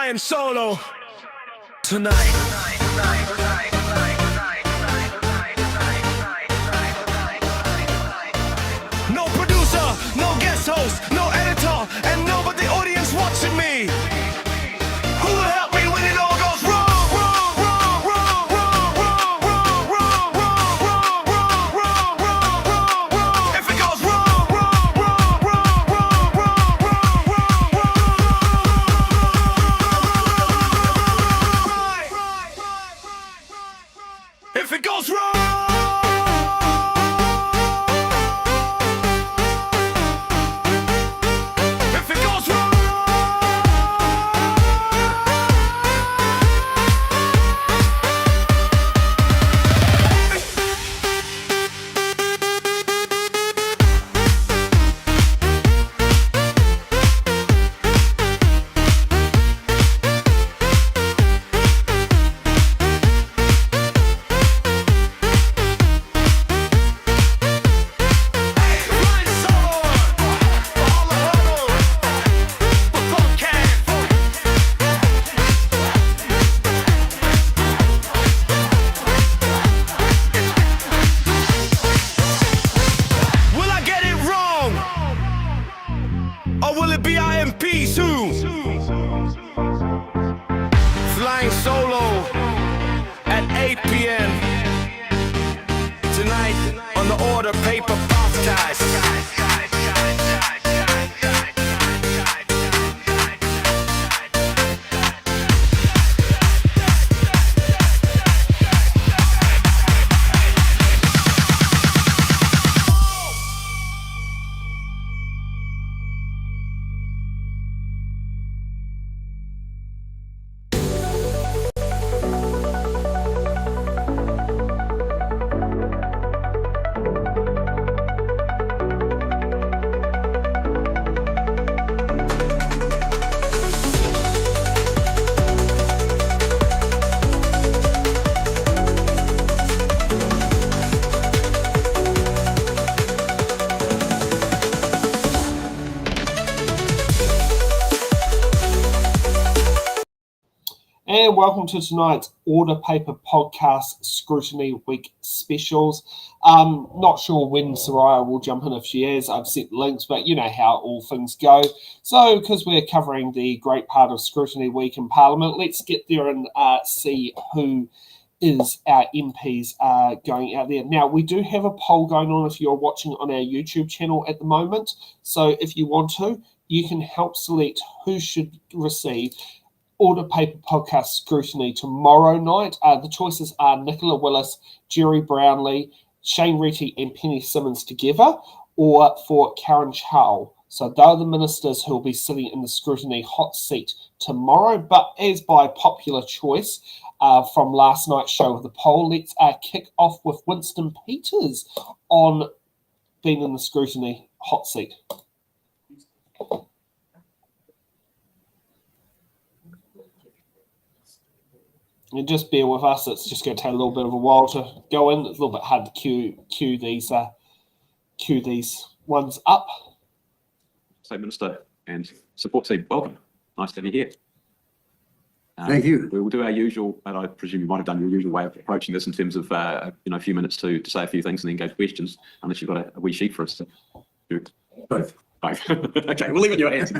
flying solo tonight. No producer, no guest host, no editor, and no but the audience watching me. Who will help me when it all goes wrong? If it goes wrong, if it goes wrong. Flying solo at 8 p.m. tonight on the order paper baptized. And welcome to tonight's Order Paper Podcast Scrutiny Week specials. Not sure when Soraya will jump in if she is. I've sent links, but you know how all things go. So, because we're covering the great part of Scrutiny Week in Parliament, let's get there and see who is our MPs going out there. Now, we do have a poll going on if you're watching on our YouTube channel at the moment. So, if you want to, you can help select who should receive Order Paper Podcast Scrutiny tomorrow night. The choices are Nicola Willis, Jerry Brownlee, Shane Reidy and Penny Simmons together, or for Karen Chow. So they're the ministers who will be sitting in the Scrutiny hot seat tomorrow. But as by popular choice from last night's show of the poll, let's kick off with Winston Peters on being in the Scrutiny hot seat. And just bear with us, it's just going to take a little bit of a while to go in. It's a little bit hard to queue these ones up. So, Minister and support team, welcome. Nice to have you here. Thank you. We will do our usual, and I presume you might have done your usual way of approaching this in terms of a few minutes to say a few things and then go to questions, unless you've got a wee sheet for us to do. Both. Okay, we'll leave it in your hands.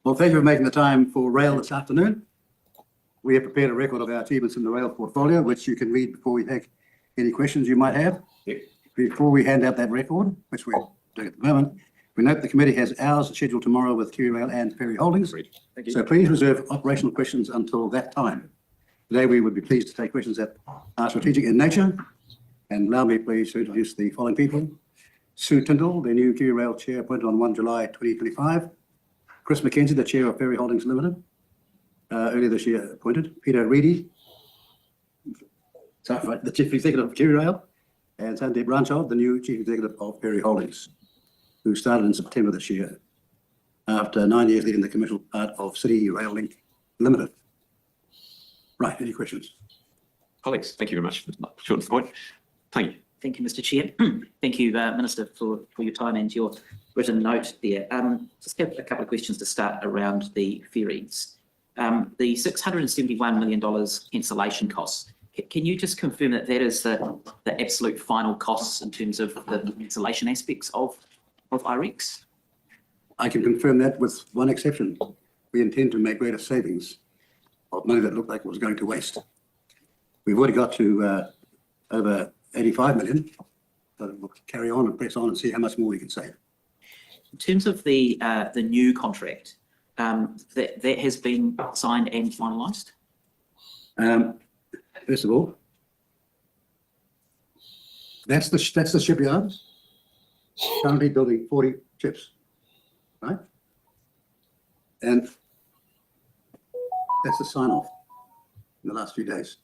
Well, thank you for making the time for rail this afternoon. We have prepared a record of our achievements in the rail portfolio, which you can read before we take any questions you might have. Yep. Before we hand out that record, which we're doing at the moment, we note the committee has hours scheduled tomorrow with KiwiRail and Ferry Holdings. Thank you. So please reserve operational questions until that time. Today, we would be pleased to take questions that are strategic in nature. And allow me please to introduce the following people. Sue Tindal, the new KiwiRail chair appointed on 1 July 2025. Chris Mackenzie, the chair of Ferry Holdings Limited. Earlier this year appointed. Peter Reidy, the chief executive of KiwiRail, and Sandip Ranchod, the new chief executive of Ferry Holdings, who started in September this year after 9 years leading the commercial part of City Rail Link Limited. Right, any questions? Colleagues, thank you very much. Short to the point. Thank you. Thank you, Mr. Chair. Thank you, Minister, for your time and your written note there. Just have a couple of questions to start around the ferries. The $671 million cancellation costs. Can you just confirm that that is the absolute final costs in terms of the cancellation aspects of IREX? I can confirm that with one exception. We intend to make greater savings of money that looked like it was going to waste. We've already got to over 85 million. So we'll carry on and press on and see how much more we can save. In terms of the new contract, that has been signed and finalised? First of all, that's the shipyard currently building 40 ships, right? And that's the sign off in the last few days.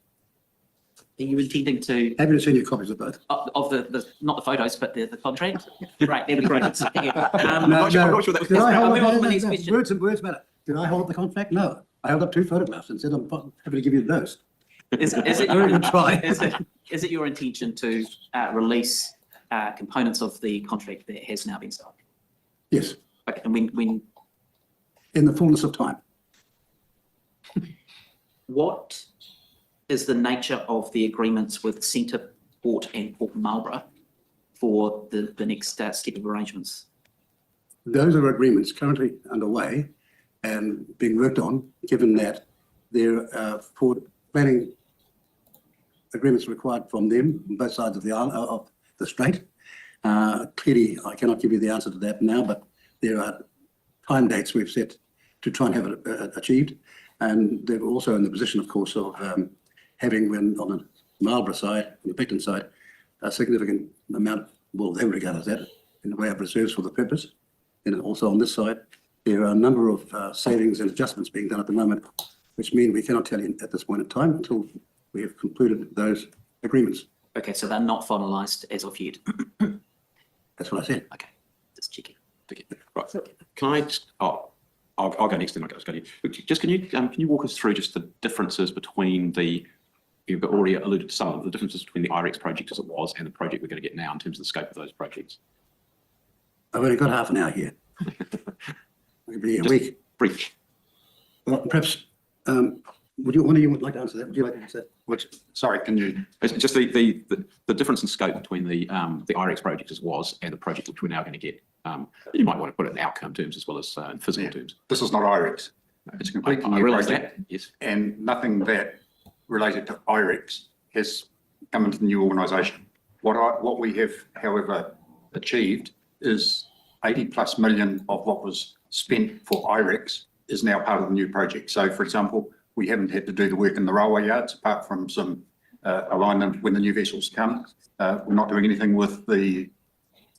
Are you intending to, Happy to send you copies of both. of the not the photos, but the contract? Right, that'd be great. I'm not sure that Did I hold I'll move on to up, my next question. words matter. Did I hold up the contract? No. I held up 2 photographs and said I'm happy to give you those. Is it Don't even try. is it your intention to release components of the contract that has now been signed? Yes, Okay, and when in the fullness of time. what is the nature of the agreements with Centre, Port and Port Marlborough for the next step of arrangements? Those are agreements currently underway and being worked on, given that there are port planning agreements required from them on both sides of the island, of the strait. Clearly, I cannot give you the answer to that now, but there are time dates we've set to try and have it achieved. And they're also in the position, of course, of having, when on the Marlborough side, on the Picton side, a significant amount, well, they regard as that, in the way of reserves for the purpose. And also on this side, there are a number of savings and adjustments being done at the moment, which mean we cannot tell you at this point in time until we have concluded those agreements. Okay, so they're not finalised as of yet. That's what I said. Okay, just checking. Right. Can I just, I'll go next then. I'll go to you. Just can you walk us through just the differences between you've already alluded to some of the differences between the IREX project as it was and the project we're going to get now in terms of the scope of those projects? I've only got half an hour here. It'll be a Just week. brief. Well, perhaps, one of you would like to answer that? Would you like to answer that? Which, sorry, can you, it's just the difference in scope between the IREX project as was and the project which we're now going to get. You might want to put it in outcome terms as well as in physical terms. This is not IREX. It's a completely I new realise project. that, yes. And nothing that related to IREX has come into the new organisation. What we have, however, achieved is 80+ million of what was spent for IREX is now part of the new project. So, for example, we haven't had to do the work in the railway yards apart from some alignment when the new vessels come. We're not doing anything with the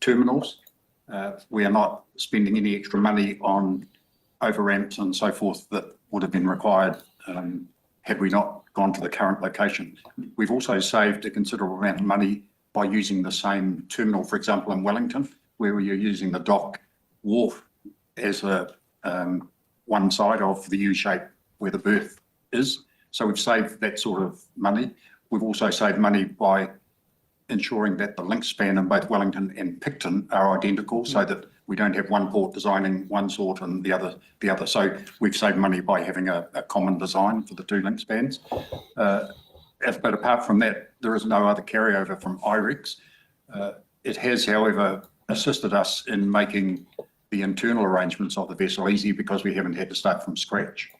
terminals. We are not spending any extra money on overramps and so forth that would have been required had we not gone to the current location. We've also saved a considerable amount of money by using the same terminal, for example, in Wellington, where you're using the dock wharf as a one side of the U shape where the berth is. So we've saved that sort of money. We've also saved money by ensuring that the link span in both Wellington and Picton are identical so that we don't have one port designing one sort and the other. So we've saved money by having a common design for the 2 link spans. But apart from that, there is no other carryover from IREX. It has, however, assisted us in making the internal arrangements of the vessel easy because we haven't had to start from scratch.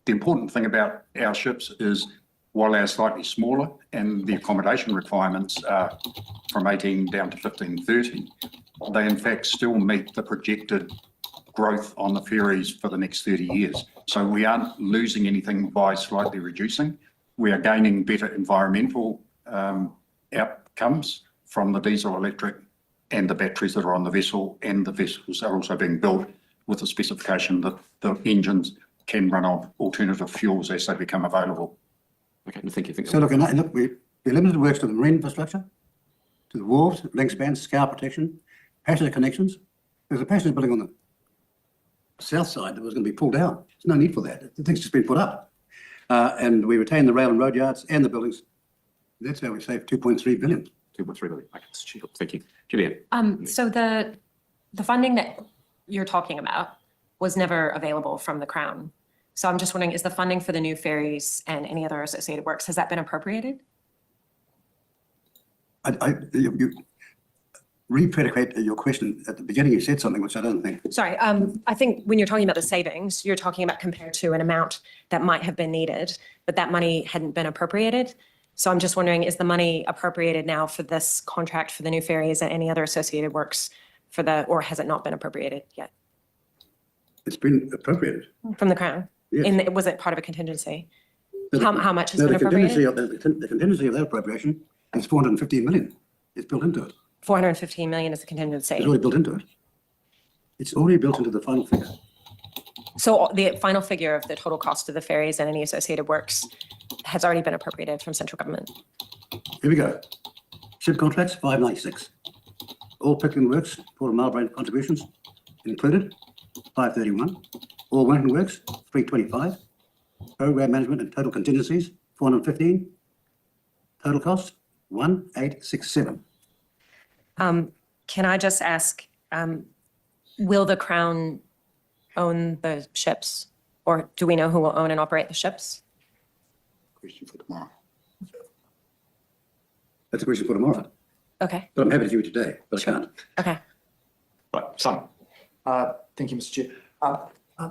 The important thing about our ships is while they're slightly smaller and the accommodation requirements are from 18 down to 1530, they in fact still meet the projected growth on the ferries for the next 30 years. So we aren't losing anything by slightly reducing. We are gaining better environmental outcomes from the diesel, electric and the batteries that are on the vessel, and the vessels are also being built with the specification that the engines can run on alternative fuels as they become available. Okay, thank you. So look, we limited works to the marine infrastructure, to the wharves, link spans, scour protection, passenger connections. There's a passenger building on the south side that was going to be pulled down. There's no need for that. The thing's just been put up. And we retain the rail and road yards and the buildings. That's how we saved 2.3 billion. 2.3 billion. Okay, thank you. Julianne. So the funding that you're talking about was never available from the Crown. So I'm just wondering, is the funding for the new ferries and any other associated works, has that been appropriated? You re-predicate your question. At the beginning, you said something which I don't think. Sorry, I think when you're talking about the savings, you're talking about compared to an amount that might have been needed, but that money hadn't been appropriated. So I'm just wondering, is the money appropriated now for this contract for the new ferries and any other associated works for the, or has it not been appropriated yet It's been appropriated. from the Crown? Yes. Was it part of a contingency? No, the- How much has no, been the contingency appropriated? of the contingency of that appropriation is 415 million. It's built into it. 415 million is the It's contingency. already built into it. It's already built into the final figure. So the final figure of the total cost of the ferries and any associated works has already been appropriated from central government. Here we go. Ship contracts, 596. All Picton works, Port of Marlborough contributions included, 531. All Wellington works, 325. Program management and total contingencies, 415. Total cost, 1867. Can I just ask, will the Crown own the ships? Or do we know who will own and operate the ships? Question for tomorrow. That's a question for tomorrow. Okay, But I'm happy to do it today, but I can't. okay. Right, Simon. Thank you, Mr. Chair.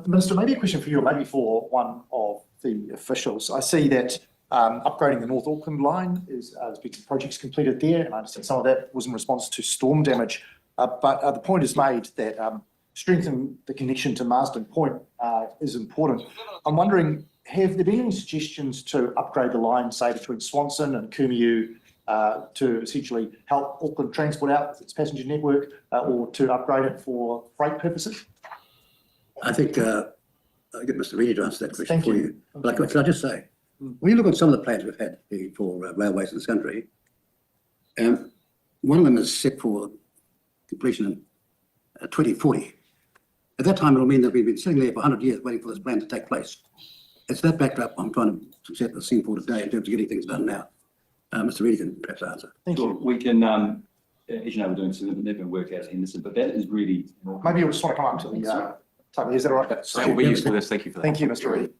Minister, maybe a question for you, or maybe for one of the officials. I see that upgrading the North Auckland line has been some projects completed there, and I understand some of that was in response to storm damage. But the point is made that strengthening the connection to Marsden Point is important. I'm wondering, have there been any suggestions to upgrade the line, say, between Swanson and Kumiu to essentially help Auckland transport out its passenger network or to upgrade it for freight purposes? I think I'll get Mr. Reidy to answer that question Thank for you. you. But can I just say, when you look at some of the plans we've had for railways in this country, one of them is set for completion in 2040. At that time, it'll mean that we've been sitting there for 100 years waiting for this plan to take place. It's that backdrop I'm trying to set the scene for today in terms of getting things done now. Mr. Reidy can perhaps answer. Thank Sure, you. we can, as you know, we're doing some significant work out at Henderson, but that is really. Maybe you just want to come up to the table. Is that all right? That will be useful, yes, thank you for that. Thank you, Mr. Reidy.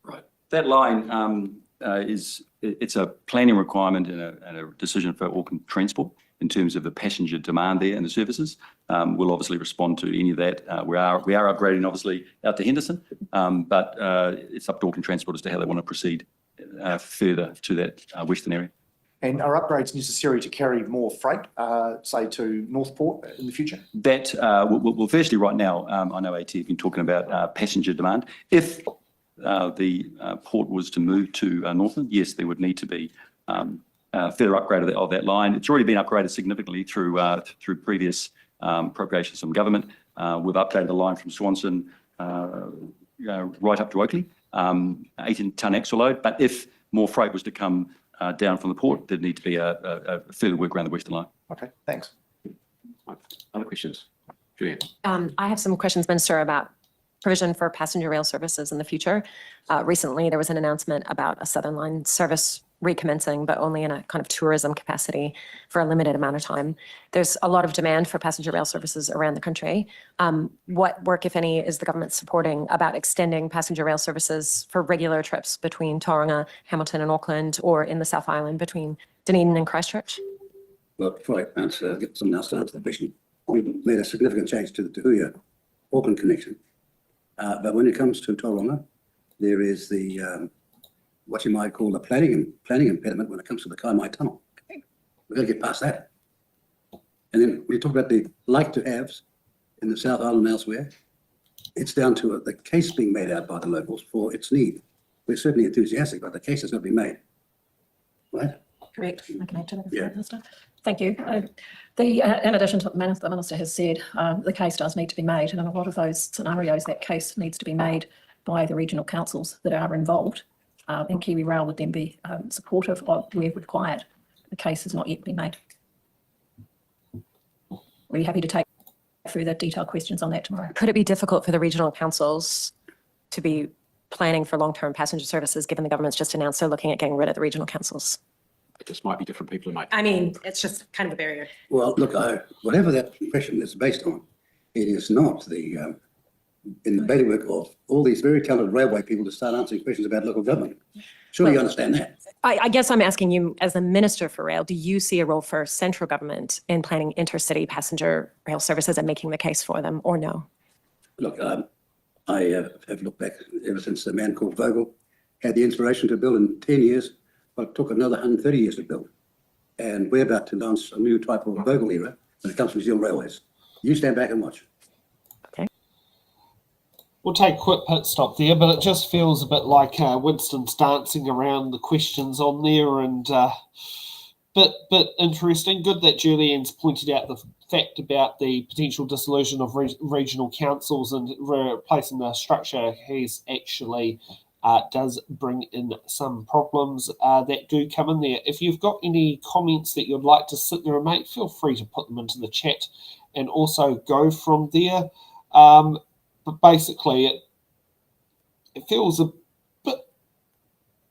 Right. That line it's a planning requirement and a decision for Auckland Transport in terms of the passenger demand there and the services. We'll obviously respond to any of that. We are upgrading obviously out to Henderson, but it's up to Auckland Transport as to how they want to proceed further to that western area. And are upgrades necessary to carry more freight, say to Northport in the future? That, well, firstly, right now, I know AT have been talking about passenger demand. If the port was to move to Northland, yes, there would need to be further upgrade of that line. It's already been upgraded significantly through previous appropriations from government. We've updated the line from Swanson right up to Oakley, 18-tonne axle load. But if more freight was to come down from the port, there'd need to be a further work around the western line. Okay, thanks. Other questions? Julian? I have some questions, Minister, about provision for passenger rail services in the future. Recently, there was an announcement about a Southern Line service recommencing, but only in a kind of tourism capacity for a limited amount of time. There's a lot of demand for passenger rail services around the country. What work, if any, is the government supporting about extending passenger rail services for regular trips between Tauranga, Hamilton and Auckland, or in the South Island between Dunedin and Christchurch? Well, before I answer, get someone else to answer the question. We've made a significant change to the Te Huia Auckland connection. But when it comes to Tauranga, there is the what you might call the planning impediment when it comes to the Kaimai Tunnel. We've got to get past that. And then we talk about the like to haves in the South Island and elsewhere. It's down to the case being made out by the locals for its need. We're certainly enthusiastic, but the case has got to be made. Right? Correct. I can add to that, Yeah. Minister. Thank you. In addition to what the Minister has said, the case does need to be made, and in a lot of those scenarios, that case needs to be made by the regional councils that are involved. And KiwiRail would then be supportive of where required. The case has not yet been made. We're happy to take further detailed questions on that tomorrow. Could it be difficult for the regional councils to be planning for long-term passenger services, given the government's just announced they're looking at getting rid of the regional councils? It just might be different people who might. I mean, it's just kind of a barrier. Well, look, whatever that impression is based on, it is not the in the bailiwick of all these very talented railway people to start answering questions about local government. Surely you understand that. I guess I'm asking you, as the Minister for Rail, do you see a role for central government in planning intercity passenger rail services and making the case for them, or no? Look, I have looked back ever since the man called Vogel had the inspiration to build in 10 years, but it took another 130 years to build. And we're about to launch a new type of Vogel era when it comes to New Zealand railways. You stand back and watch. Okay. We'll take a quick pit stop there, but it just feels a bit like Winston's dancing around the questions on there, and bit interesting. Good that Julian's pointed out the fact about the potential dissolution of regional councils and replacing the structure has actually does bring in some problems that do come in there. If you've got any comments that you'd like to sit there and make, feel free to put them into the chat and also go from there. But basically, it feels a bit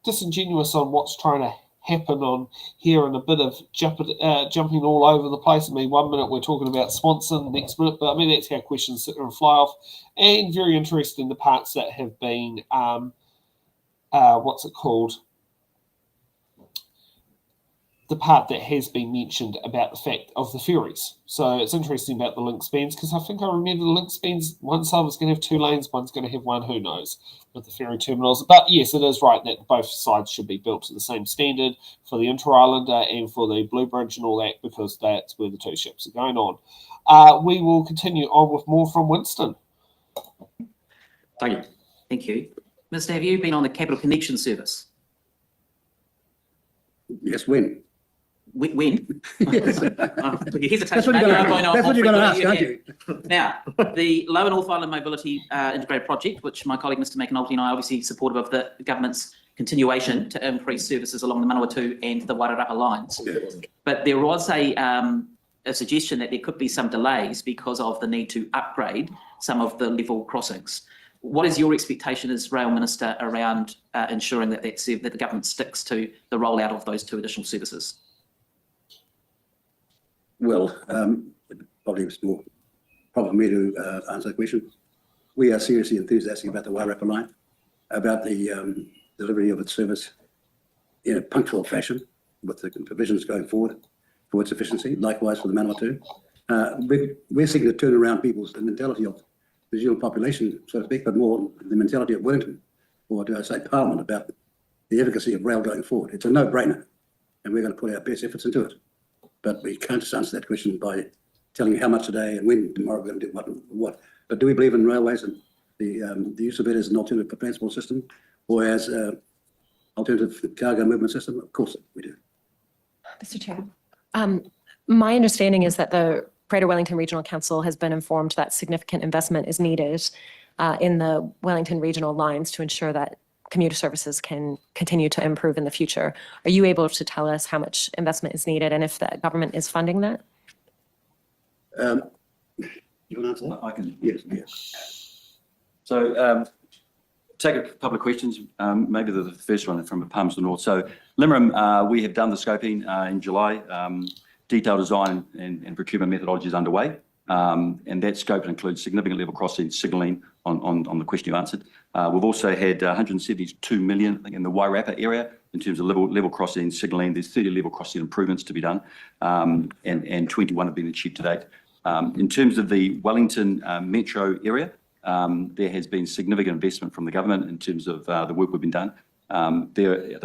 disingenuous on what's trying to happen on here, and a bit of jumping all over the place. I mean, 1 minute we're talking about Swanson, next minute, but I mean, that's how questions sit there and fly off. And very interesting, the parts that have been, what's it called? The part that has been mentioned about the fact of the ferries. So it's interesting about the link spans, because I think I remember the link spans, one side was going to have 2 lanes, one's going to have 1, who knows, with the ferry terminals. But yes, it is right that both sides should be built to the same standard for the Inter-Islander and for the Blue Bridge and all that, because that's where the 2 ships are going on. We will continue on with more from Winston. Thank you. Thank you. Mr. Have you been on the Capital Connection service? Yes, when? When? Yes. Your hesitation. That's what you're going to ask, aren't you? Now, the Lower North Island Mobility Integrated Project, which my colleague Mr. McAnulty and I are obviously supportive of the government's continuation to increase services along the Manawatu and the Wairarapa lines. Yeah. But there was a suggestion that there could be some delays because of the need to upgrade some of the level crossings. What is your expectation as Rail Minister around ensuring that that the government sticks to the rollout of those 2 additional services? Well, probably it's more proper for me to answer the question. We are seriously enthusiastic about the Wairarapa line, about the delivery of its service in a punctual fashion with the provisions going forward for its efficiency, likewise for the Manawatu. We're seeking to turn around the mentality of the New Zealand population, so to speak, but more the mentality of Wellington, or do I say Parliament, about the efficacy of rail going forward. It's a no-brainer, and we're going to put our best efforts into it. But we can't just answer that question by telling you how much today and when tomorrow we're going to do what. But do we believe in railways and the use of it as an alternative transport system, or as an alternative cargo movement system? Of course we do. Mr. Chair. My understanding is that the Greater Wellington Regional Council has been informed that significant investment is needed in the Wellington regional lines to ensure that commuter services can continue to improve in the future. Are you able to tell us how much investment is needed and if the government is funding that? You want to answer that? I can. Yes. So take a couple of questions, maybe the first one from Palms to the North. So Limerick, we have done the scoping in July. Detailed design and procurement methodology is underway. And that scope includes significant level crossing signalling on the question you answered. We've also had 172 million, I think, in the Wairarapa area in terms of level crossing signalling. There's 30 level crossing improvements to be done, and 21 have been achieved to date. In terms of the Wellington metro area, there has been significant investment from the government in terms of the work we've been done. There's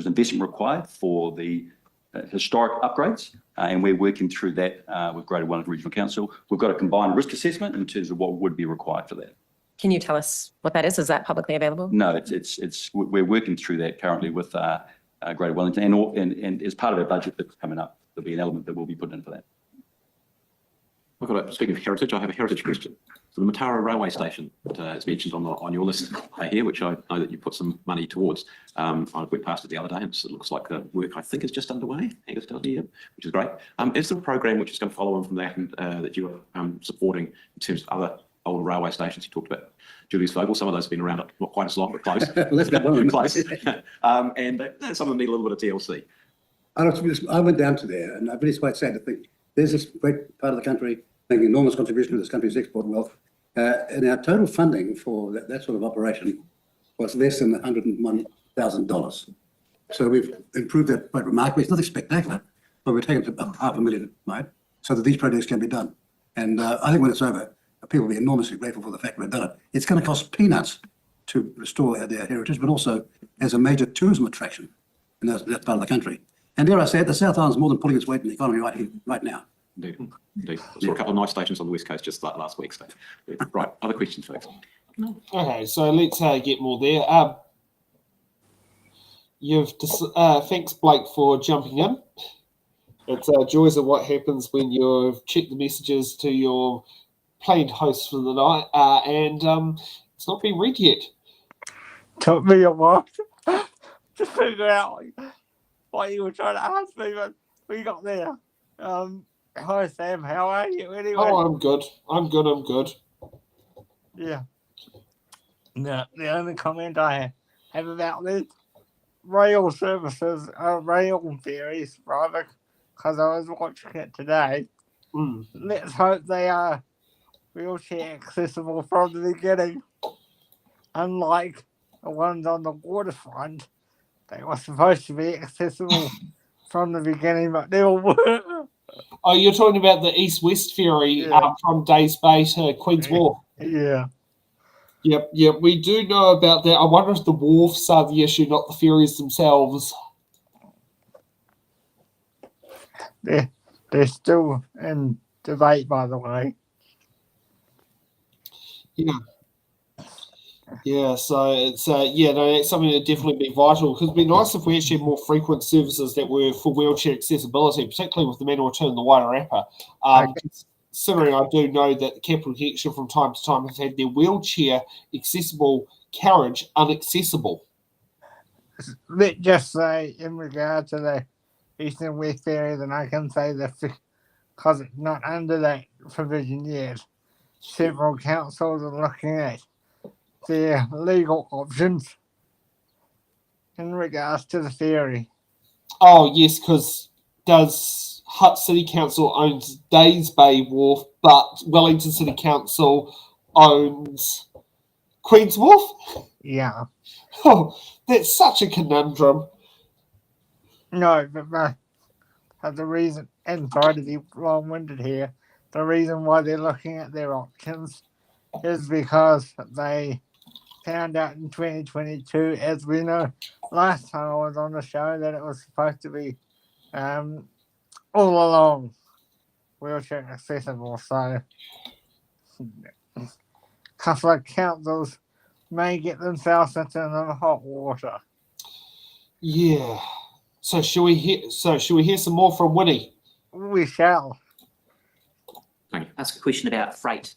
investment required for the historic upgrades, and we're working through that with Greater Wellington Regional Council. We've got a combined risk assessment in terms of what would be required for that. Can you tell us what that is? Is that publicly available? No, we're working through that currently with Greater Wellington, and as part of our budget that's coming up, there'll be an element that will be put in for that. Speaking of heritage, I have a heritage question. So the Matara railway station is mentioned on your list here, which I know that you put some money towards. I went past it the other day, and it looks like the work I think is just underway, which is great. Is there a program which is going to follow on from that and that you are supporting in terms of other older railway stations? You talked about Julius Vogel. Some of those have been around not quite as long, but close. Let's get one of them. Close. And some of them need a little bit of TLC. I went down to there, and I really quite sad to think there's this great part of the country making enormous contribution to this country's export wealth, And our total funding for that sort of operation was less than $101,000. So we've improved that quite remarkably. It's nothing spectacular, but we're taking it to $500,000, right? So that these projects can be done. And I think when it's over, people will be enormously grateful for the fact we've done it. It's going to cost peanuts to restore their heritage, but also as a major tourism attraction in that part of the country. And dare I say it, the South Island is more than pulling its weight in the economy right now. Indeed. I saw a couple of nice stations on the West Coast just last week. So, right, other questions, folks? Okay, so let's get more there. Thanks, Blake, for jumping in. It's joys of what happens when you've checked the messages to your planned host for the night, and it's not been read yet. Took me a while to figure out what you were trying to ask me, but we got there. Hi Sam, how are you anyway? Oh, I'm good. I'm good. Yeah. No, the only comment I have about this rail services are rail ferries, rather, because I was watching it today. Let's hope they are wheelchair accessible from the beginning. Unlike the ones on the waterfront, they were supposed to be accessible from the beginning, but never were. Oh, you're talking about the East-West ferry from Days Bay to Queen's Wharf? Yeah. Yep, we do know about that. I wonder if the wharfs are the issue, not the ferries themselves. They're still in debate, by the way. Yeah, so it's that's something that definitely be vital, because it'd be nice if we actually had more frequent services that were for wheelchair accessibility, particularly with the Manawatu and the Wairarapa. Considering I do know that the Capital Connection from time to time has had their wheelchair accessible carriage unaccessible. Let's just say, in regard to the East and West ferry, then I can say that because it's not under that provision yet, several councils are looking at their legal options in regards to the ferry. Oh, yes, because Hutt City Council owns Days Bay Wharf, but Wellington City Council owns Queen's Wharf? Yeah. Oh, that's such a conundrum. No, but the reason, and sorry to be long-winded here, the reason why they're looking at their options is because they found out in 2022, as we know, last time I was on the show, that it was supposed to be all along wheelchair accessible. So a couple of councils may get themselves into hot water. Yeah. So should we hear some more from Winnie? We shall. Ask a question about freight.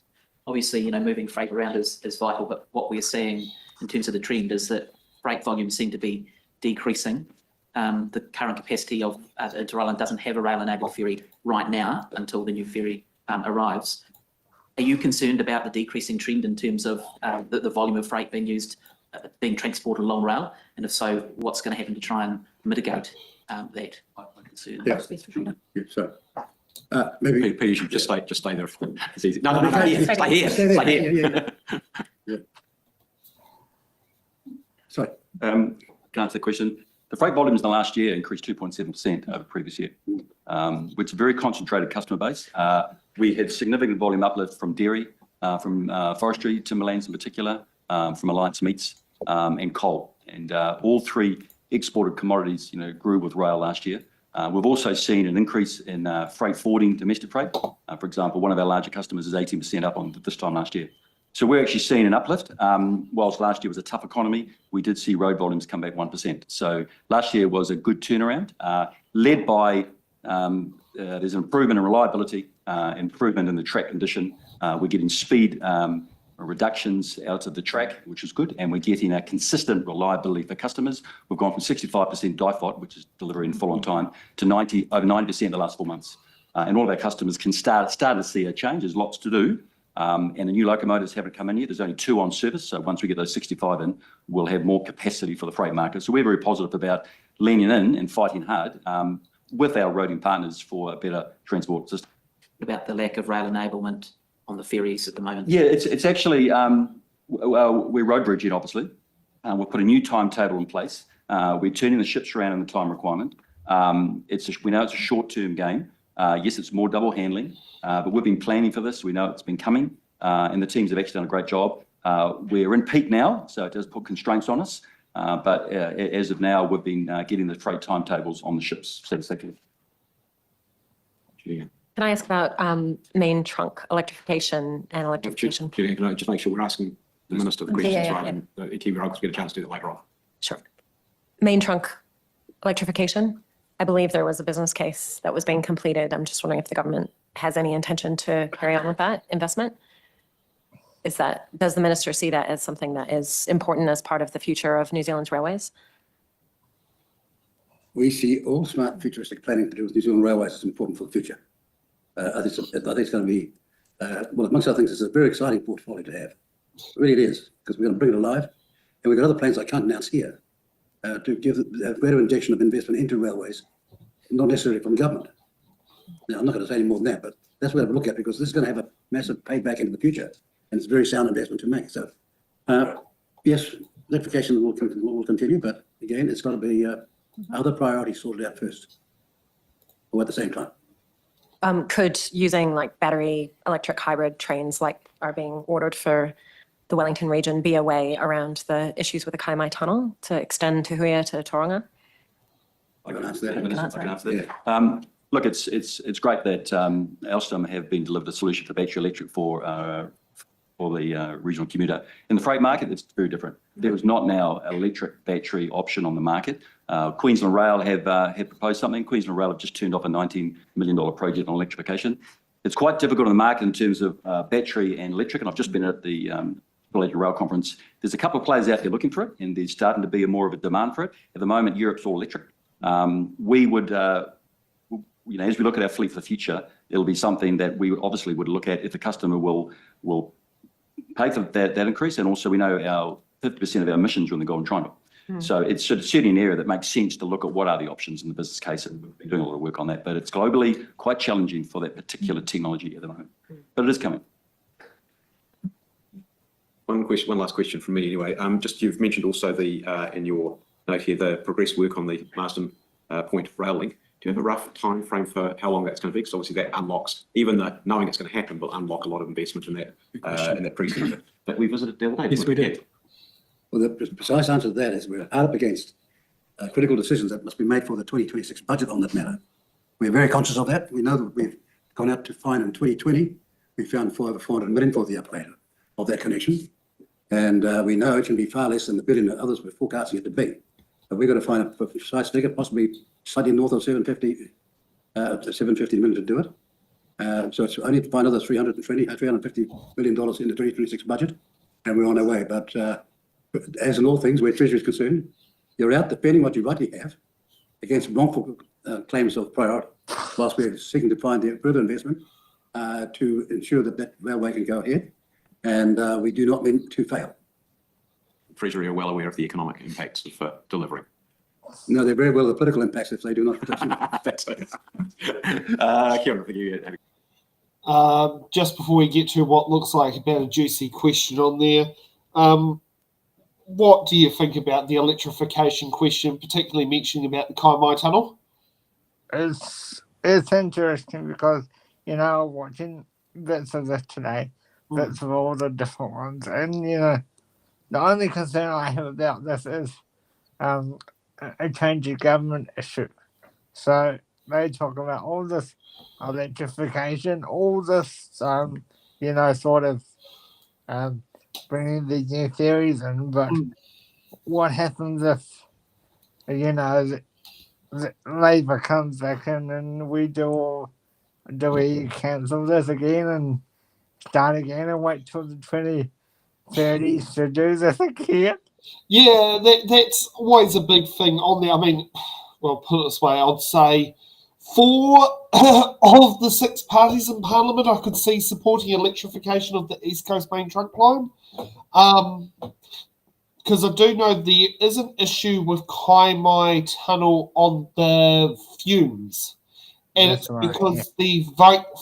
Obviously, moving freight around is vital, but what we're seeing in terms of the trend is that freight volumes seem to be decreasing. The current capacity of Inter-Island doesn't have a rail-enabled ferry right now until the new ferry arrives. Are you concerned about the decreasing trend in terms of the volume of freight being used, being transported along rail? And if so, what's going to happen to try and mitigate that? I'm concerned. Yeah. So maybe Peter, you should just stay there. It's easy. No, stay here. Yeah. Sorry. Can I answer the question? The freight volumes in the last year increased 2.7% over the previous year, which is a very concentrated customer base. We had significant volume uplift from dairy, from forestry, timberlands in particular, from Alliance Meats, and coal. And all three exported commodities, grew with rail last year. We've also seen an increase in freight forwarding, domestic freight. For example, one of our larger customers is 18% up on this time last year. So we're actually seeing an uplift. Whilst last year was a tough economy, we did see road volumes come back 1%. So last year was a good turnaround, led by there's an improvement in reliability, improvement in the track condition. We're getting speed reductions out of the track, which is good, and we're getting a consistent reliability for customers. We've gone from 65% DIFOT, which is delivering full on time, to over 90% in the last 4 months. And all of our customers can start to see a change. There's lots to do. And the new locomotives haven't come in yet. There's only 2 on service. So once we get those 65 in, we'll have more capacity for the freight market. So we're very positive about leaning in and fighting hard with our roading partners for a better transport system. About the lack of rail enablement on the ferries at the moment? Yeah, it's actually, we're road bridging, obviously. We'll put a new timetable in place. We're turning the ships around in the time requirement. We know it's a short-term game. Yes, it's more double handling, but we've been planning for this. We know it's been coming, and the teams have actually done a great job. We're in peak now, so it does put constraints on us. But as of now, we've been getting the freight timetables on the ships satisfactorily. Julian, Can I ask about main trunk electrification and electrification? Julian, can I just make sure we're asking the Minister the questions yeah, rather than KiwiRail, because we get a chance to do that later on. Sure. Main trunk electrification. I believe there was a business case that was being completed. I'm just wondering if the government has any intention to carry on with that investment. Does the minister see that as something that is important as part of the future of New Zealand's railways? We see all smart futuristic planning to do with New Zealand railways is important for the future. I think it's going to be, well, amongst other things, it's a very exciting portfolio to have. Really it is, because we're going to bring it alive. And we've got other plans I can't announce here to give a greater injection of investment into railways, not necessarily from government. Now, I'm not going to say any more than that, but that's what I have to look at, because this is going to have a massive payback into the future. And it's a very sound investment to make. So, yes, electrification will continue, but again, it's got to be other priorities sorted out first, or at the same time. Could using like battery electric hybrid trains like are being ordered for the Wellington region be a way around the issues with the Kaimai Tunnel to extend Tuhuia to Tauranga? I can answer that. I can answer that. Look, it's great that Alstom have been delivered a solution for battery electric for the regional commuter. In the freight market, it's very different. There is not now an electric battery option on the market. Queensland Rail have proposed something. Queensland Rail have just turned off a $19 million project on electrification. It's quite difficult in the market in terms of battery and electric, and I've just been at the Electric Rail Conference. There's a couple of players out there looking for it, and there's starting to be more of a demand for it. At the moment, Europe's all electric. We would, as we look at our fleet for the future, it'll be something that we obviously would look at if the customer will pay for that increase, and also we know our 50% of our emissions are in the Golden Triangle. So it's certainly an area that makes sense to look at what are the options in the business case, and we've been doing a lot of work on that, but it's globally quite challenging for that particular technology at the moment. But it is coming. One last question from me anyway. Just you've mentioned also the in your note here the progress work on the Marsden Point rail link. Do you have a rough time frame for how long that's going to be? Because obviously that unlocks, even though knowing it's going to happen, will unlock a lot of investment in that precinct that we visited the other day. Yes, we did. Well, the precise answer to that is we're hard up against critical decisions that must be made for the 2026 budget on that matter. We're very conscious of that. We know that we've gone out to find in 2020, we found over 400 million for the upgrade of that connection. And we know it can be far less than the billion that others were forecasting it to be. But we've got to find a precise figure, possibly slightly north of 750 million to do it. So it's only to find another $350 million in the 2026 budget, and we're on our way. But as in all things where Treasury is concerned, you're out defending what you rightly have against wrongful claims of priority, whilst we're seeking to find the further investment to ensure that that railway can go ahead, and we do not mean to fail. Treasury are well aware of the economic impacts of delivering. No, they're very well the political impacts if they do not. That's it. Kia ora, thank you. Just before we get to what looks like about a juicy question on there, what do you think about the electrification question, particularly mentioning about the Kaimai Tunnel? It's interesting because, watching bits of this today, bits of all the different ones, and, the only concern I have about this is a change of government issue. So they talk about all this electrification, all this, sort of bringing these new theories in, but what happens if, the Labour comes back in and do we cancel this again and start again and wait till the 2030s to do this again? Yeah, that's always a big thing on there. I mean, well, put it this way, I'd say 4 of the 6 parties in Parliament I could see supporting electrification of the East Coast main trunk line. Because I do know there is an issue with Kaimai Tunnel on the fumes. And That's it's right, because the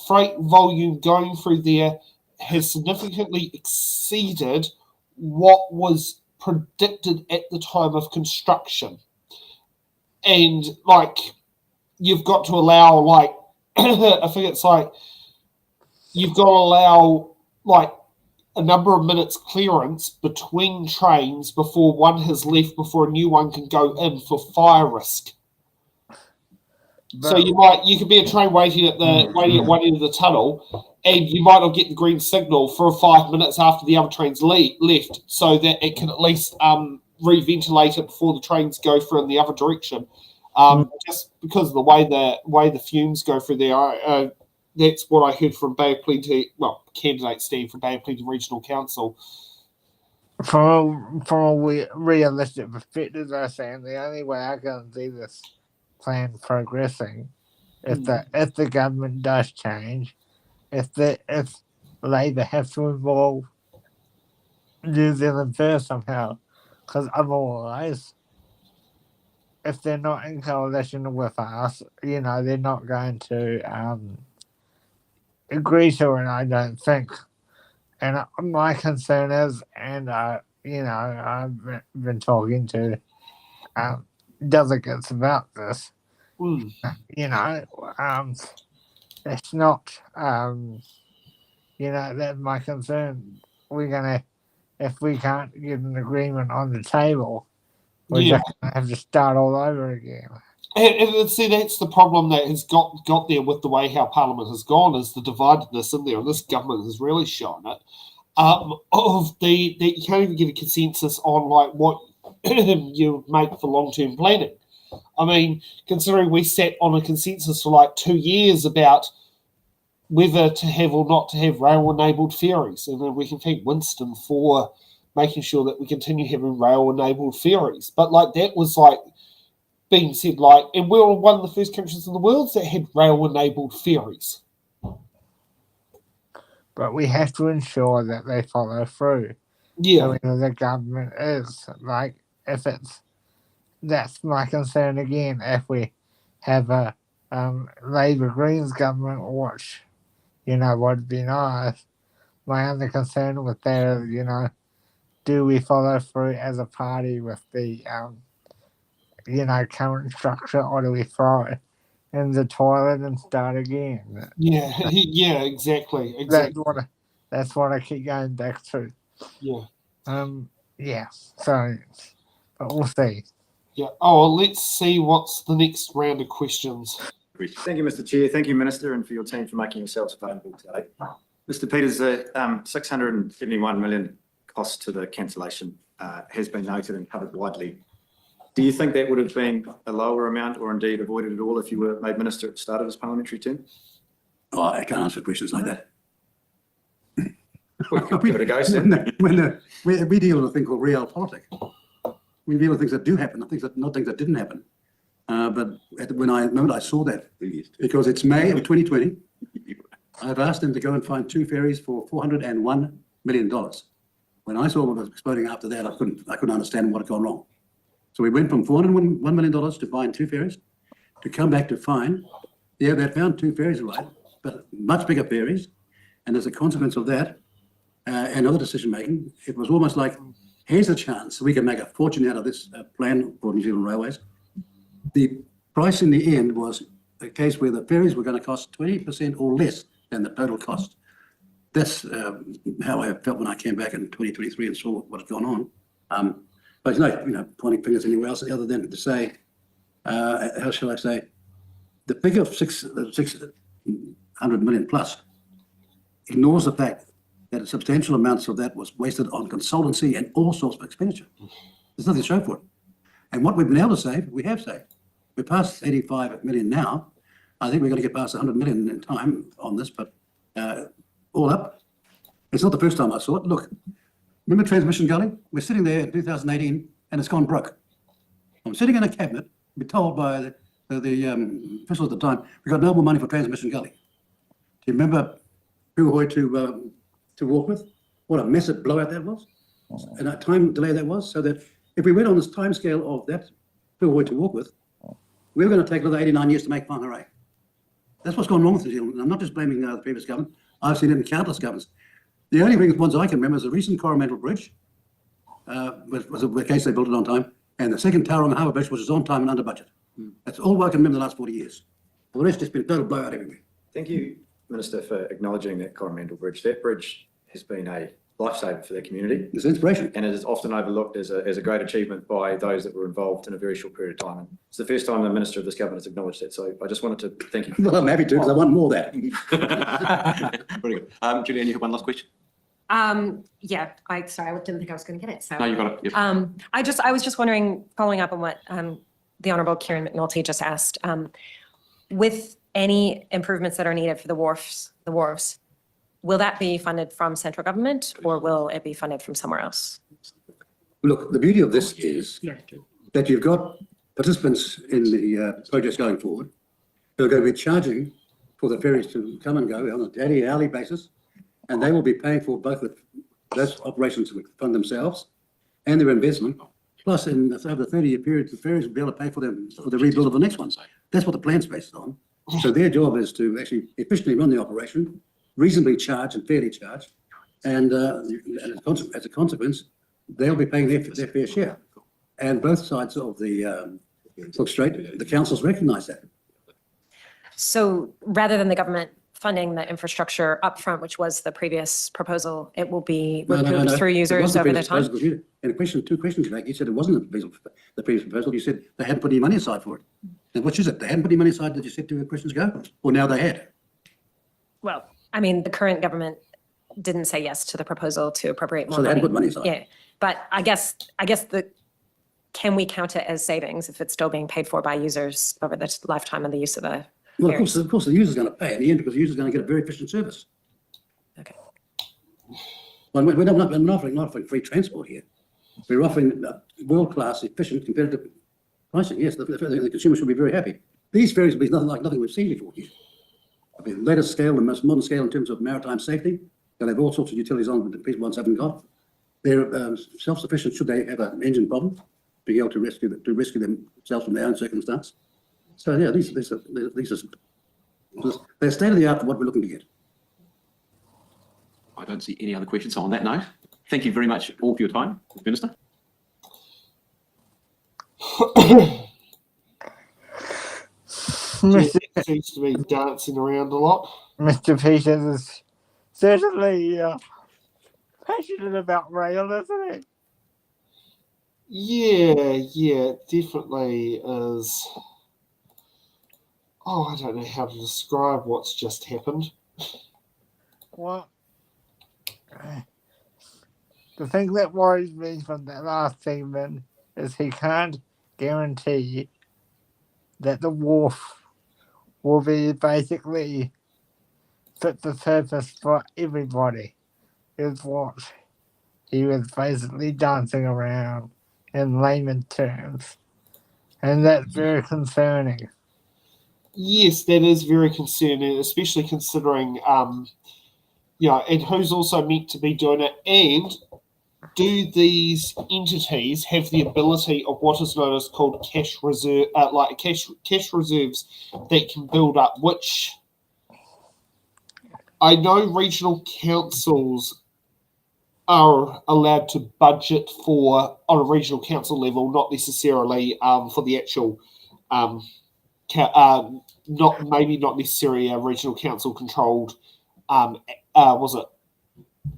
freight volume going through there has significantly exceeded what was predicted at the time of construction. And like, you've got to allow like, I think it's like, you've got to allow like a number of minutes clearance between trains before one has left, before a new one can go in for fire risk. So you could be a train waiting at one end of the tunnel, and you might not get the green signal for 5 minutes after the other train's left, so that it can at least reventilate it before the trains go through in the other direction. Just because of the way the fumes go through there. That's what I heard from Bay of Plenty. Well, candidate Steve from Bay of Plenty Regional Council. From a realistic perspective, they're saying the only way I can see this plan progressing if the government does change, if Labour have to involve New Zealand first somehow, because otherwise, if they're not in coalition with us, they're not going to agree to it, I don't think. And my concern is, and I've been talking to delegates about this. It's not. That's my concern. If we can't get an agreement on the table, we're just gonna have to start all over again. And see, that's the problem that has got there with the way how Parliament has gone, is the dividedness in there, and this government has really shown it. That you can't even get a consensus on like what you make for long-term planning. I mean, considering we sat on a consensus for like 2 years about whether to have or not to have rail-enabled ferries, and then we can thank Winston for making sure that we continue having rail-enabled ferries. But like that was like being said, like, and we were one of the first countries in the world that had rail-enabled ferries. But we have to ensure that they follow through. Yeah. So the government is like, that's my concern again. If we have a Labour Greens government, which would be nice. My other concern with that is, do we follow through as a party with the current structure, or do we throw it in the toilet and start again? Yeah, exactly. That's what I keep going back to. Yeah. So, but we'll see. Yeah. Oh, well, let's see what's the next round of questions. Thank you, Mr. Chair. Thank you, Minister, and for your team for making yourselves available today. Mr. Peters, the 671 million cost to the cancellation has been noted and covered widely. Do you think that would have been a lower amount, or indeed avoided at all, if you were made Minister at the start of this parliamentary term? Oh, I can't answer questions like that. Give it a go, sir. We deal with a thing called realpolitik. We deal with things that do happen, not things that didn't happen. But when I saw that, because it's May of 2020, I've asked them to go and find 2 ferries for $401 million. When I saw what was exploding after that, I couldn't understand what had gone wrong. So we went from $401 million to find 2 ferries, to come back to find, they found 2 ferries, right, but much bigger ferries. And as a consequence of that, and other decision making, it was almost like, here's a chance we can make a fortune out of this plan for New Zealand Railways. The price in the end was a case where the ferries were going to cost 20% or less than the total cost. That's how I felt when I came back in 2023 and saw what had gone on. But no, pointing fingers anywhere else other than to say, how shall I say, the figure of 600 million plus ignores the fact that substantial amounts of that was wasted on consultancy and all sorts of expenditure. There's nothing to show for it. And what we've been able to save, we have saved. We're past 85 million now. I think we're going to get past 100 million in time on this, but all up, it's not the first time I saw it. Look, remember Transmission Gully? We're sitting there in 2018 and it's gone broke. I'm sitting in a cabinet, we're told by the officials at the time, we got no more money for Transmission Gully. Do you remember Puhoi to walk with? What a massive blowout that was, and a time delay that was, so that if we went on this time scale of that Puhoi to walk with, we were going to take another 89 years to make Whangarei. That's what's gone wrong with New Zealand. And I'm not just blaming the previous government. I've seen it in countless governments. The only big ones I can remember is the recent Coromandel Bridge, was a case they built it on time, and the second Tauranga Harbour Bridge, which is on time and under budget. That's all I can remember in the last 40 years. The rest has been a total blowout everywhere. Thank you, Minister, for acknowledging that Coromandel Bridge. That bridge has been a lifesaver for the community. It's inspiration. And it is often overlooked as a great achievement by those that were involved in a very short period of time. And it's the first time the Minister of this government has acknowledged that. So I just wanted to thank you. Well, I'm happy to, because I want more of that. Very good. Julianne, you have one last question? Yeah, I didn't think I was going to get it, so. No, you got it. Yep. I was just wondering, following up on what, the Honourable Kieran McNulty just asked, with any improvements that are needed for the wharves, will that be funded from central government or will it be funded from somewhere else? Look, the beauty of this is that you've got participants in the projects going forward who are going to be charging for the ferries to come and go on a daily, hourly basis, and they will be paying for both of those operations to fund themselves and their investment. Plus, in over the 30-year period, the ferries will be able to pay for them for the rebuild of the next ones. That's what the plan's based on. So their job is to actually efficiently run the operation, reasonably charge and fairly charge, and as a consequence, they'll be paying their fair share. And both sides of the book straight, the councils recognise that. So rather than the government funding the infrastructure upfront, which was the previous proposal, it will be recouped through users over the time? And two questions you make. You said it wasn't the previous proposal. You said they hadn't put any money aside for it. And which is it? They hadn't put any money aside, did you say 2 questions ago? Or now they had? Well, I mean, the current government didn't say yes to the proposal to appropriate more So they money. hadn't put money aside? Yeah, but I guess can we count it as savings if it's still being paid for by users over the lifetime of the use of the Well, ferries? of course, the user's going to pay in the end because the user's going to get a very efficient service. Okay. Well, we're not offering free transport here. We're offering world-class, efficient, competitive pricing. Yes, the consumer should be very happy. These ferries will be nothing we've seen before here. I mean, latest scale, the most modern scale in terms of maritime safety. They'll have all sorts of utilities on that the people ones haven't got. They're self-sufficient should they have an engine problem, being able to rescue themselves from their own circumstance. So yeah, these are they're state of the art for what we're looking to get. I don't see any other questions. So on that note, thank you very much all for your time, Minister. It seems to be dancing around a lot. Mr. Peters is certainly passionate about rail, isn't it? Yeah, it definitely is. Oh, I don't know how to describe what's just happened. Well, the thing that worries me from that last segment is he can't guarantee that the wharf will be basically fit for purpose for everybody, is what he was basically dancing around in layman terms. And that's very concerning. Yes, that is very concerning, especially considering, and who's also meant to be doing it. And do these entities have the ability of what is known as called cash reserve, cash reserves that can build up? Which I know regional councils are allowed to budget for on a regional council level, not necessarily for the actual. Not necessarily a regional council controlled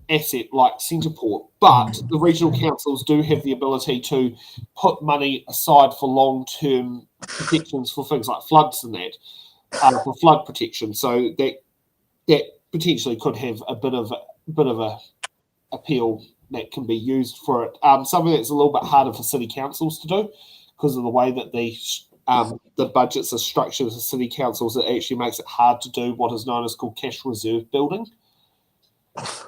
asset like Centreport, but the regional councils do have the ability to put money aside for long-term protections for things like floods and that, for flood protection. So that potentially could have a bit of a appeal that can be used for it. Some of that's a little bit harder for city councils to do because of the way that the budgets are structured for city councils. It actually makes it hard to do what is known as called cash reserve building.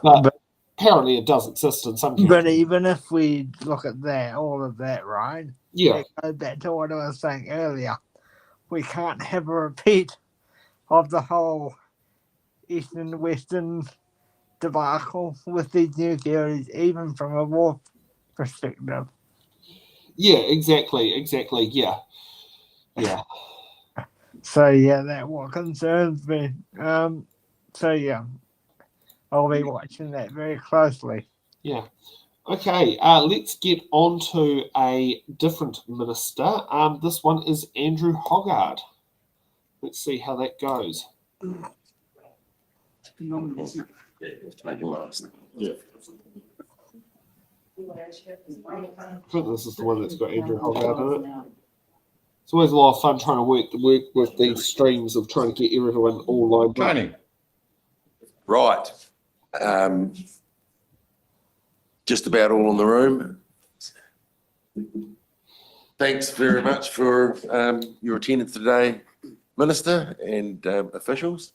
But apparently it does exist in some countries. But even if we look at that, all of that, right? Yeah. It goes back to what I was saying earlier. We can't have a repeat of the whole Eastern and Western debacle with these new theories, even from a war perspective. Yeah, exactly. Yeah. So yeah, that's what concerns me. So yeah, I'll be watching that very closely. Yeah. Okay, let's get on to a different minister. This one is Andrew Hoggard. Let's see how that goes. I think this is the one that's got Andrew Hoggard in it. It's always a lot of fun trying to work with these streams of trying to get everyone all lined up. Tony. Right. Just about all in the room. Thanks very much for your attendance today, Minister and officials.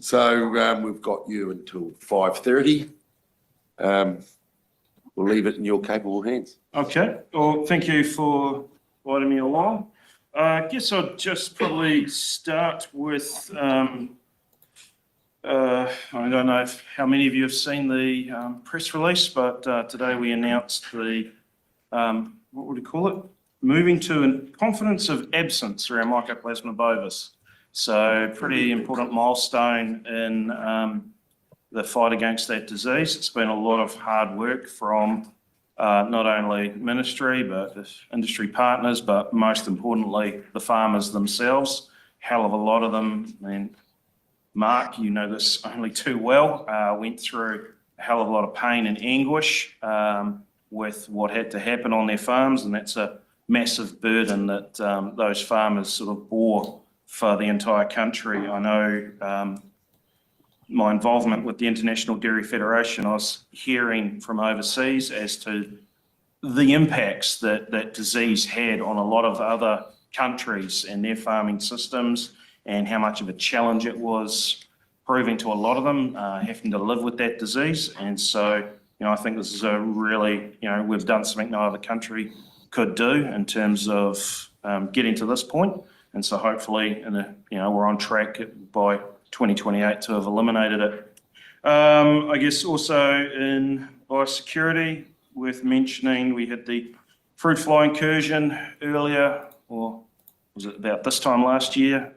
So we've got you until 5:30. We'll leave it in your capable hands. Okay, well, thank you for inviting me along. I guess I'll just probably start with, I don't know how many of you have seen the press release, but today we announced the, what would you call it? Moving to a confidence of absence around Mycoplasma bovis. So pretty important milestone in the fight against that disease. It's been a lot of hard work from not only ministry, but the industry partners, but most importantly, the farmers themselves. Hell of a lot of them. I mean, Mark, you know this only too well, went through a hell of a lot of pain and anguish with what had to happen on their farms, and that's a massive burden that those farmers sort of bore for the entire country. I know my involvement with the International Dairy Federation, I was hearing from overseas as to the impacts that that disease had on a lot of other countries and their farming systems, and how much of a challenge it was proving to a lot of them having to live with that disease. And so, I think this is a really, we've done something no other country could do in terms of getting to this point. And so hopefully, we're on track by 2028 to have eliminated it. I guess also in biosecurity, worth mentioning, we had the fruit fly incursion earlier, or was it about this time last year,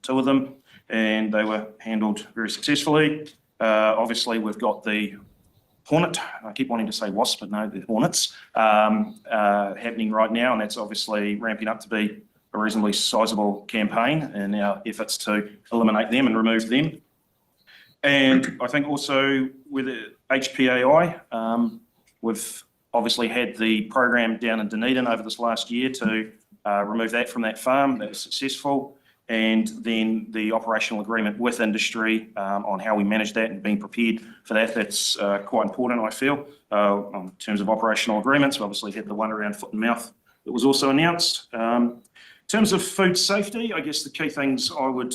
2 of them, and they were handled very successfully. Obviously, we've got the hornet, I keep wanting to say wasp, but no, the hornets, happening right now, and that's obviously ramping up to be a reasonably sizable campaign in our efforts to eliminate them and remove them. And I think also with HPAI, we've obviously had the program down in Dunedin over this last year to remove that from that farm. That was successful. And then the operational agreement with industry on how we manage that and being prepared for that, that's quite important, I feel. In terms of operational agreements, we obviously had the one around foot and mouth that was also announced. In terms of food safety, I guess the key things I would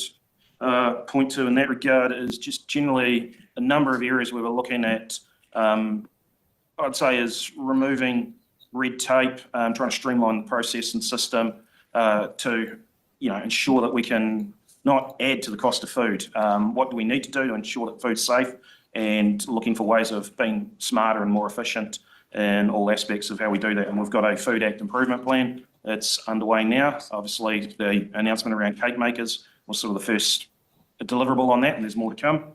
point to in that regard is just generally a number of areas where we're looking at, I'd say, is removing red tape, trying to streamline the process and system to ensure that we can not add to the cost of food. What do we need to do to ensure that food's safe, and looking for ways of being smarter and more efficient in all aspects of how we do that. And we've got a Food Act improvement plan that's underway now. Obviously, the announcement around cake makers was sort of the first deliverable on that, and there's more to come.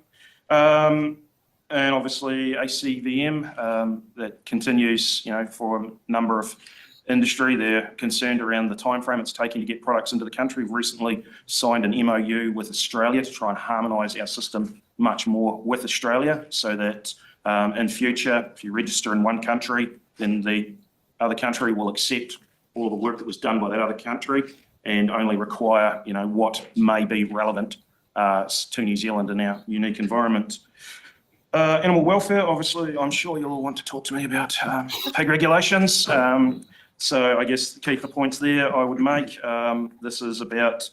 And obviously ACVM, that continues, for a number of industry. They're concerned around the timeframe it's taking to get products into the country. We've recently signed an MOU with Australia to try and harmonise our system much more with Australia, so that in future, if you register in one country, then the other country will accept all the work that was done by that other country and only require, what may be relevant to New Zealand in our unique environment. Animal welfare, obviously, I'm sure you'll all want to talk to me about pig regulations. So I guess the key points there I would make, this is about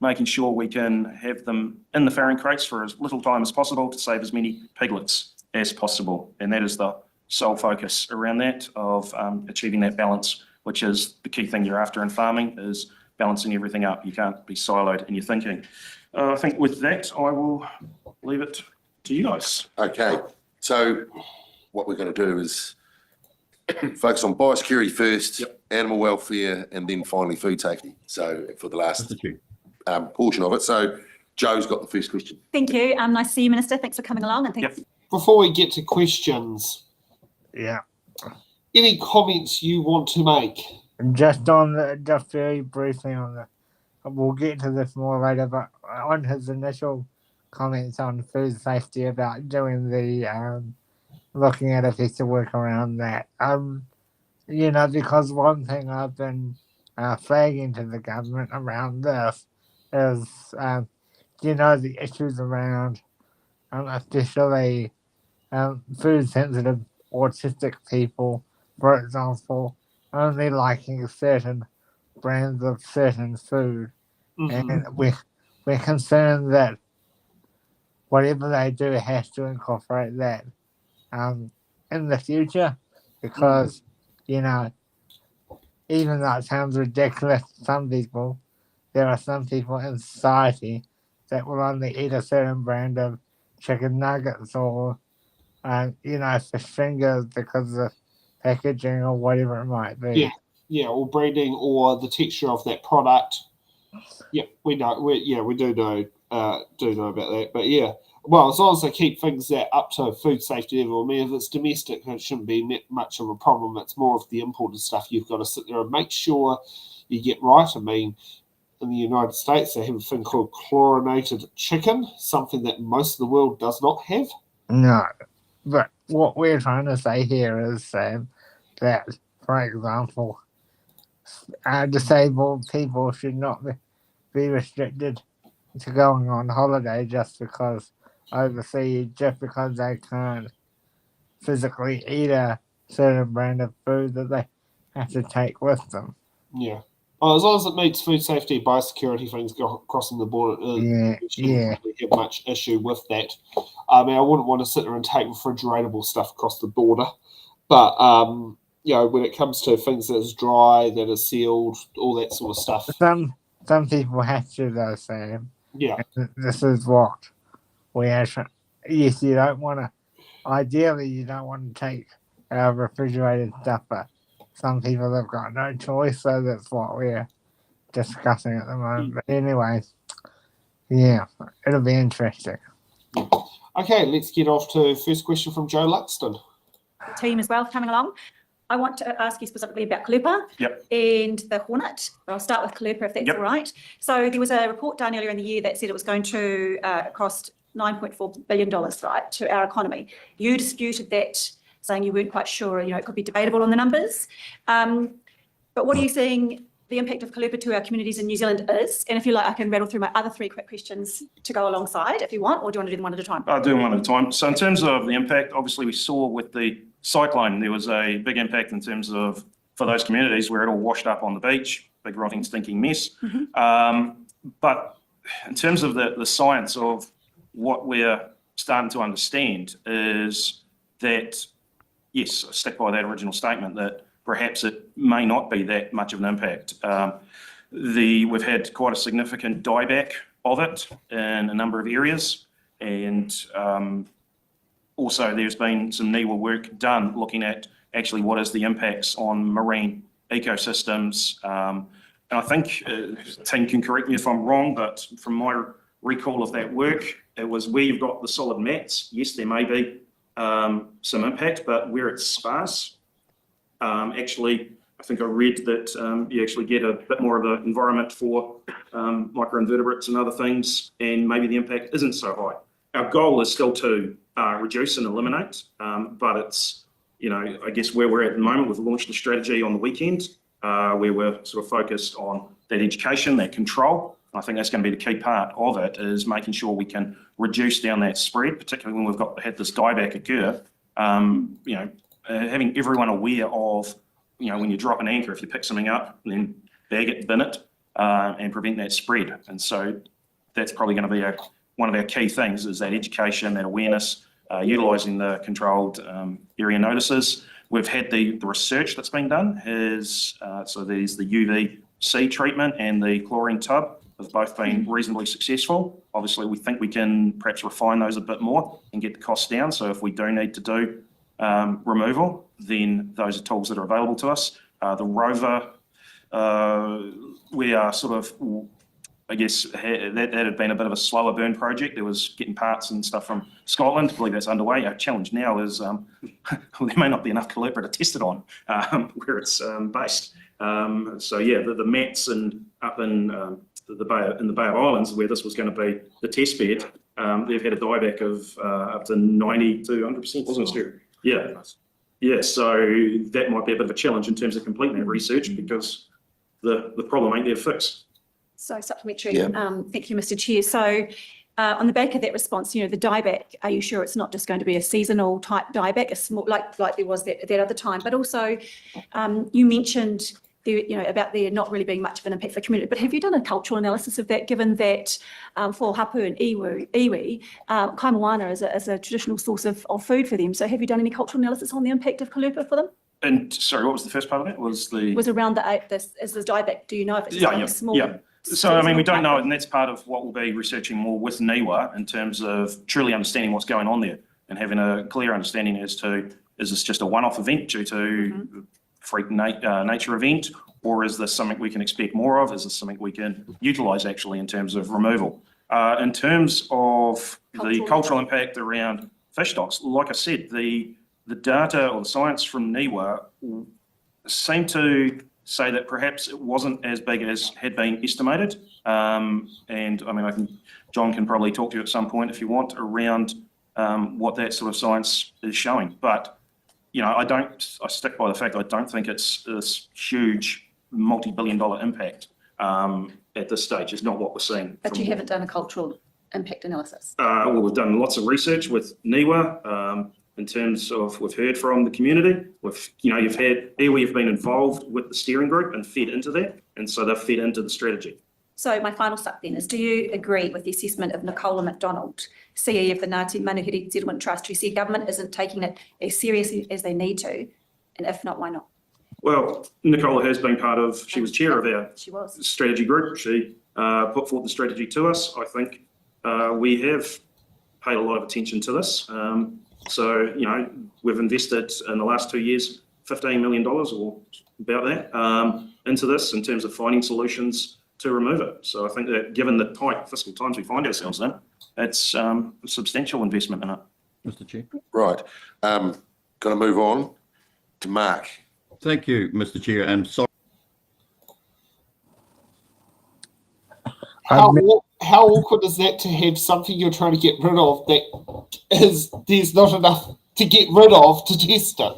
making sure we can have them in the farrowing crates for as little time as possible to save as many piglets as possible. And that is the sole focus around that, of achieving that balance, which is the key thing you're after in farming, is balancing everything up. You can't be siloed in your thinking. I think with that, I will leave it to you guys. Okay, so what we're going to do is focus on biosecurity first, animal welfare, and then finally food safety. So for the last portion of it. So Joe's got the first question. Thank you. Nice to see you, Minister. Thanks for coming along and thanks. Before we get to questions, Yeah. any comments you want to make? Just very briefly on the, we'll get to this more later, but on his initial comments on food safety about doing the, looking at if he could work around that. You know, because one thing I've been flagging to the government around this is, you know, the issues around, especially food sensitive autistic people, for example, only liking certain brands of certain food. And we're concerned that whatever they do has to incorporate that in the future, because, you know, even though it sounds ridiculous to some people, there are some people in society that will only eat a certain brand of chicken nuggets or, you know, fish fingers because of packaging or whatever it might be. Yeah, or branding or the texture of that product. Yeah, we know. We do know about that. But yeah, well, as long as they keep things that up to food safety level. I mean, if it's domestic, it shouldn't be much of a problem. It's more of the imported stuff you've got to sit there and make sure you get right. I mean, in the United States, they have a thing called chlorinated chicken, something that most of the world does not have. No, but what we're trying to say here is that, for example, disabled people should not be restricted to going on holiday just because overseas, just because they can't physically eat a certain brand of food that they have to take with them. Yeah. Well, as long as it meets food safety, biosecurity things crossing the border, we shouldn't really have much issue with that. I mean, I wouldn't want to sit there and take refrigeratable stuff across the border, but you know, when it comes to things that is dry, that is sealed, all that sort of stuff. Some people have to though, Sam. Yeah. And this is what we actually. Yes, you don't want to. Ideally, you don't want to take refrigerated stuff, but some people have got no choice, so that's what we're discussing at the moment. But anyway, yeah, it'll be interesting. Okay, let's get off to first question from Joe Luxton. Team as well coming along. I want to ask you specifically about Kalupa and the Hornet. I'll start with Kalupa if that's all right. So there was a report done earlier in the year that said it was going to cost $9.4 billion, right, to our economy. You disputed that, saying you weren't quite sure, you know, it could be debatable on the numbers. But what are you seeing the impact of Kalupa to our communities in New Zealand is? And if you like, I can rattle through my other three quick questions to go alongside if you want, or do you want to do them one at a time? I'll do them one at a time. So in terms of the impact, obviously we saw with the cyclone, there was a big impact in terms of, for those communities where it all washed up on the beach, big rotting, stinking mess. But in terms of the science of what we're starting to understand is that, yes, I stick by that original statement that perhaps it may not be that much of an impact. We've had quite a significant dieback of it in a number of areas, and also there's been some NIWA work done looking at actually what is the impacts on marine ecosystems. And I think, team can correct me if I'm wrong, but from my recall of that work, it was where you've got the solid mats, yes, there may be some impact, but where it's sparse, actually, I think I read that you actually get a bit more of an environment for microinvertebrates and other things, and maybe the impact isn't so high. Our goal is still to reduce and eliminate, but it's, you know, I guess where we're at the moment, we've launched a strategy on the weekend where we're sort of focused on that education, that control. I think that's going to be the key part of it, is making sure we can reduce down that spread, particularly when we've had this dieback occur. You know, having everyone aware of, you know, when you drop an anchor, if you pick something up, then bag it, bin it, and prevent that spread. And so that's probably going to be one of our key things, is that education, that awareness, utilising the controlled area notices. We've had the research that's been done, so there's the UVC treatment and the chlorine tub have both been reasonably successful. Obviously, we think we can perhaps refine those a bit more and get the costs down. So if we do need to do removal, then those are tools that are available to us. The rover, we are sort of I guess that had been a bit of a slower burn project. There was getting parts and stuff from Scotland. I believe that's underway. Our challenge now is well, there may not be enough caliper to test it on where it's based. So yeah, the mats and up in the Bay of Islands where this was going to be the test bed, they've had a dieback of up to 90 to 100%, wasn't it? Yeah. Yeah, so that might be a bit of a challenge in terms of completing that research because the problem ain't there fixed. So supplementary, thank you, Mr. Chair. So on the back of that response, the dieback, are you sure it's not just going to be a seasonal type dieback, a small, like there was that other time? But also, you mentioned about there not really being much of an impact for the community. But have you done a cultural analysis of that, given that for hapu and iwi, kaimawana is a traditional source of food for them? So have you done any cultural analysis on the impact of kalupa for them? And sorry, what was the first part of that? Was around the dieback? Do you know if it's small? Yeah. So, I mean, we don't know it, and that's part of what we'll be researching more with NIWA in terms of truly understanding what's going on there and having a clear understanding as to, is this just a one-off event due to freak nature event, or is this something we can expect more of? Is this something we can utilise actually in terms of removal? In terms of the cultural impact around fish stocks, like I said, the data or the science from NIWA seem to say that perhaps it wasn't as big as had been estimated. And I mean, John can probably talk to you at some point if you want around what that sort of science is showing. But, I stick by the fact I don't think it's this huge multi-billion-dollar impact at this stage. It's not what we're seeing. But you haven't done a cultural impact analysis? Well, we've done lots of research with NIWA. In terms of, we've heard from the community, you've had iwi have been involved with the steering group and fed into that, and so they've fed into the strategy. So my final stuff then is, do you agree with the assessment of Nicola McDonald, CE of the Ngāti Manuhiri Settlement Trust, who said government isn't taking it as seriously as they need to, and if not, why not? Well, Nicola has been she was chair of our strategy group. She put forward the strategy to us. I think we have paid a lot of attention to this. So, we've invested in the last 2 years, $15 million or about that into this in terms of finding solutions to remove it. So I think that given the tight fiscal times we find ourselves in, it's a substantial investment in it. Mr. Chair. Right. Going to move on to Mark. Thank you, Mr. Chair. And sorry. How awkward is that to have something you're trying to get rid of that there's not enough to get rid of to test it?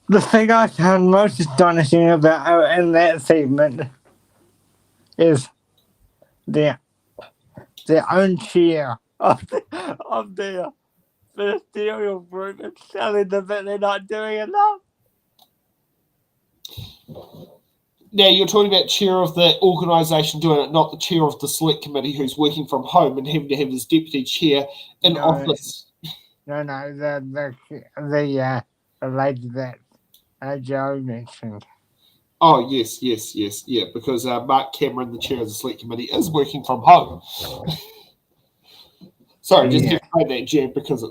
The thing I found most astonishing about in that segment is their own chair of their ministerial group is telling them that they're not doing enough. Now, you're talking about chair of the organisation doing it, not the chair of the select committee who's working from home and having to have his deputy chair in office. No, the lady that Joe mentioned. Oh, yes, yeah, because Mark Cameron, the chair of the select committee, is working from home. Sorry, just to explain that, Jan, because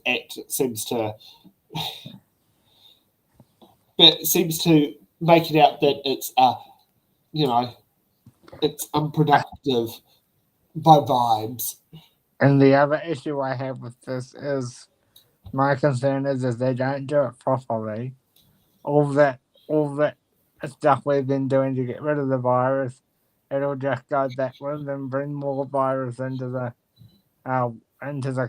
ACT seems to make it out that it's it's unproductive by vibes. And the other issue I have with this is my concern is they don't do it properly. All that stuff we've been doing to get rid of the virus, it'll just go backwards and bring more virus into the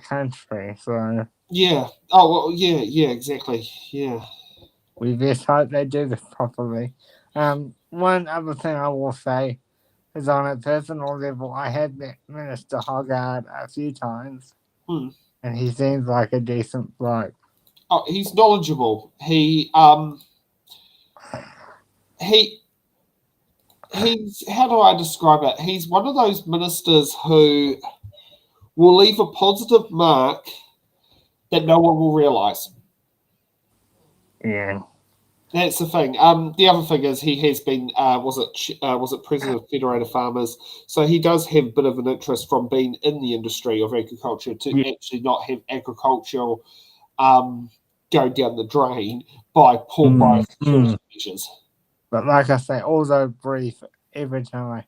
country. So yeah. Oh well, yeah, exactly. Yeah. We just hope they do this properly. One other thing I will say is on a personal level, I have met Minister Hoggard a few times, and he seems like a decent bloke. Oh, he's knowledgeable. He's how do I describe it? He's one of those ministers who will leave a positive mark that no one will realise. Yeah. That's the thing. The other thing is he has been was it president of Federated Farmers, so he does have a bit of an interest from being in the industry of agriculture to actually not have agricultural go down the drain by poor biosecurity measures. But like I say, although brief, every time I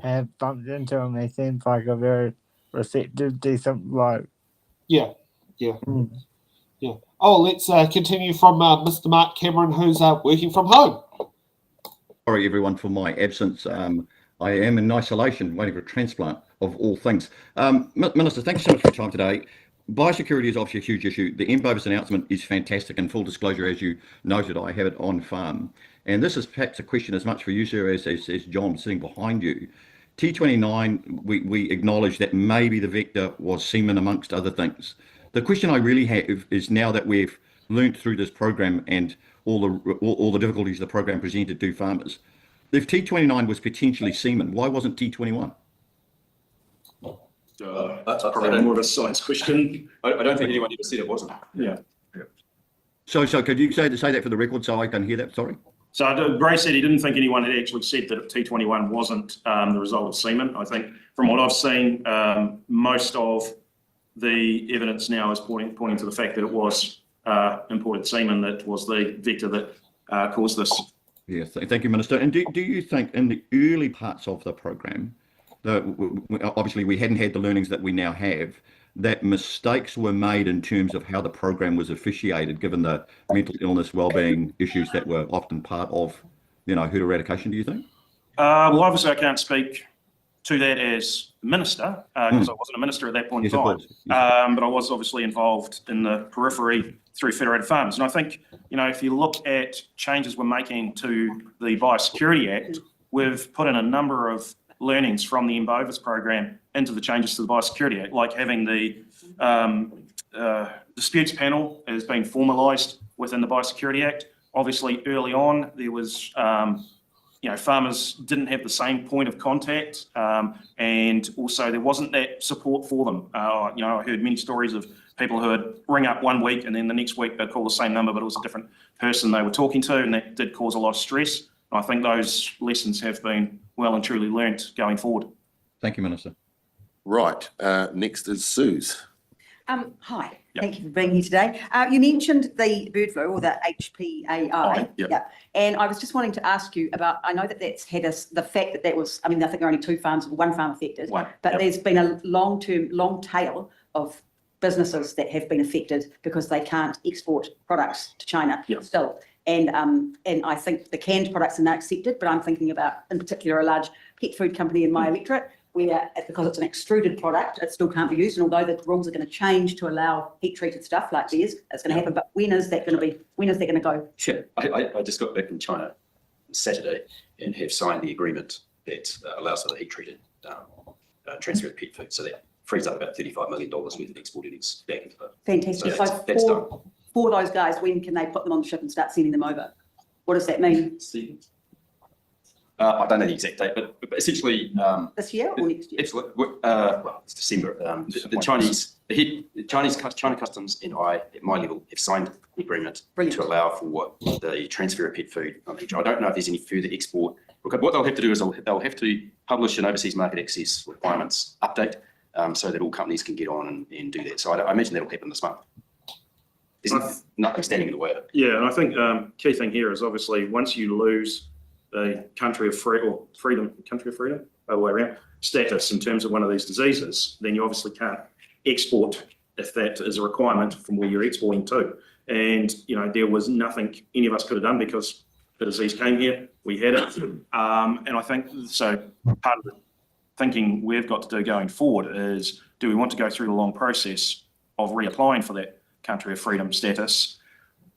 have bumped into him, he seems like a very receptive, decent bloke. Yeah. Oh, let's continue from Mr. Mark Cameron, who's working from home. Sorry, everyone, for my absence. I am in isolation, waiting for a transplant of all things. Minister, thanks so much for your time today. Biosecurity is obviously a huge issue. The M-Bovis announcement is fantastic, and full disclosure, as you noted, I have it on farm. And this is perhaps a question as much for you, sir, as John sitting behind you. T29, we acknowledge that maybe the vector was semen amongst other things. The question I really have is, now that we've learnt through this program and all the difficulties the program presented to farmers, if T29 was potentially semen, why wasn't T21? That's probably more of a science question. I don't think anyone ever said it wasn't. Yeah. So could you say that for the record so I can hear that? Sorry. So Gray said he didn't think anyone had actually said that T21 wasn't the result of semen. I think from what I've seen, most of the evidence now is pointing to the fact that it was imported semen that was the vector that caused this. Yes, thank you, Minister. And do you think in the early parts of the program, obviously we hadn't had the learnings that we now have, that mistakes were made in terms of how the program was officiated, given the mental illness, wellbeing issues that were often part of, herd eradication, do you think? Well, obviously I can't speak to that as minister, because I wasn't a minister at that point in time. But I was obviously involved in the periphery through Federated Farmers. And I think, if you look at changes we're making to the Biosecurity Act, we've put in a number of learnings from the M-Bovis program into the changes to the Biosecurity Act, like having the disputes panel has been formalised within the Biosecurity Act. Obviously, early on, there was, farmers didn't have the same point of contact, and also there wasn't that support for them. I heard many stories of people who would ring up one week and then the next week they'd call the same number, but it was a different person they were talking to, and that did cause a lot of stress. I think those lessons have been well and truly learnt going forward. Thank you, Minister. Right, next is Suze. Hi, thank you for being here today. You mentioned the bird flu, or the HPAI. And I was just wanting to ask you about, I know that that's had the fact that was, I think there are only one farm affected, but there's been a long tail of businesses that have been affected because they can't export products to China still. And I think the canned products are now accepted, but I'm thinking about, in particular, a large pet food company in my electorate, where, because it's an extruded product, it still can't be used. And although the rules are going to change to allow heat-treated stuff like theirs, it's going to happen. But when is that going to go? Sure. I just got back from China Saturday and have signed the agreement that allows for the heat-treated transfer of pet food. So that frees up about $35 million worth of export earnings back into the... Fantastic. So that's done. For those guys, when can they put them on the ship and start sending them over? What does that mean? I don't know the exact date, but essentially... this year or next year? It's December. China Customs and I, at my level, have signed the agreement to allow for the transfer of pet food. I don't know if there's any further export. What they'll have to do is they'll have to publish an overseas market access requirements update so that all companies can get on and do that. So I imagine that'll happen this month. There's nothing standing in the way of it. Yeah, and I think key thing here is obviously once you lose the country of freedom, other way around, status in terms of one of these diseases, then you obviously can't export if that is a requirement from where you're exporting to. And, there was nothing any of us could have done because the disease came here, we had it. And I think, so part of the thinking we've got to do going forward is, do we want to go through the long process of reapplying for that country of freedom status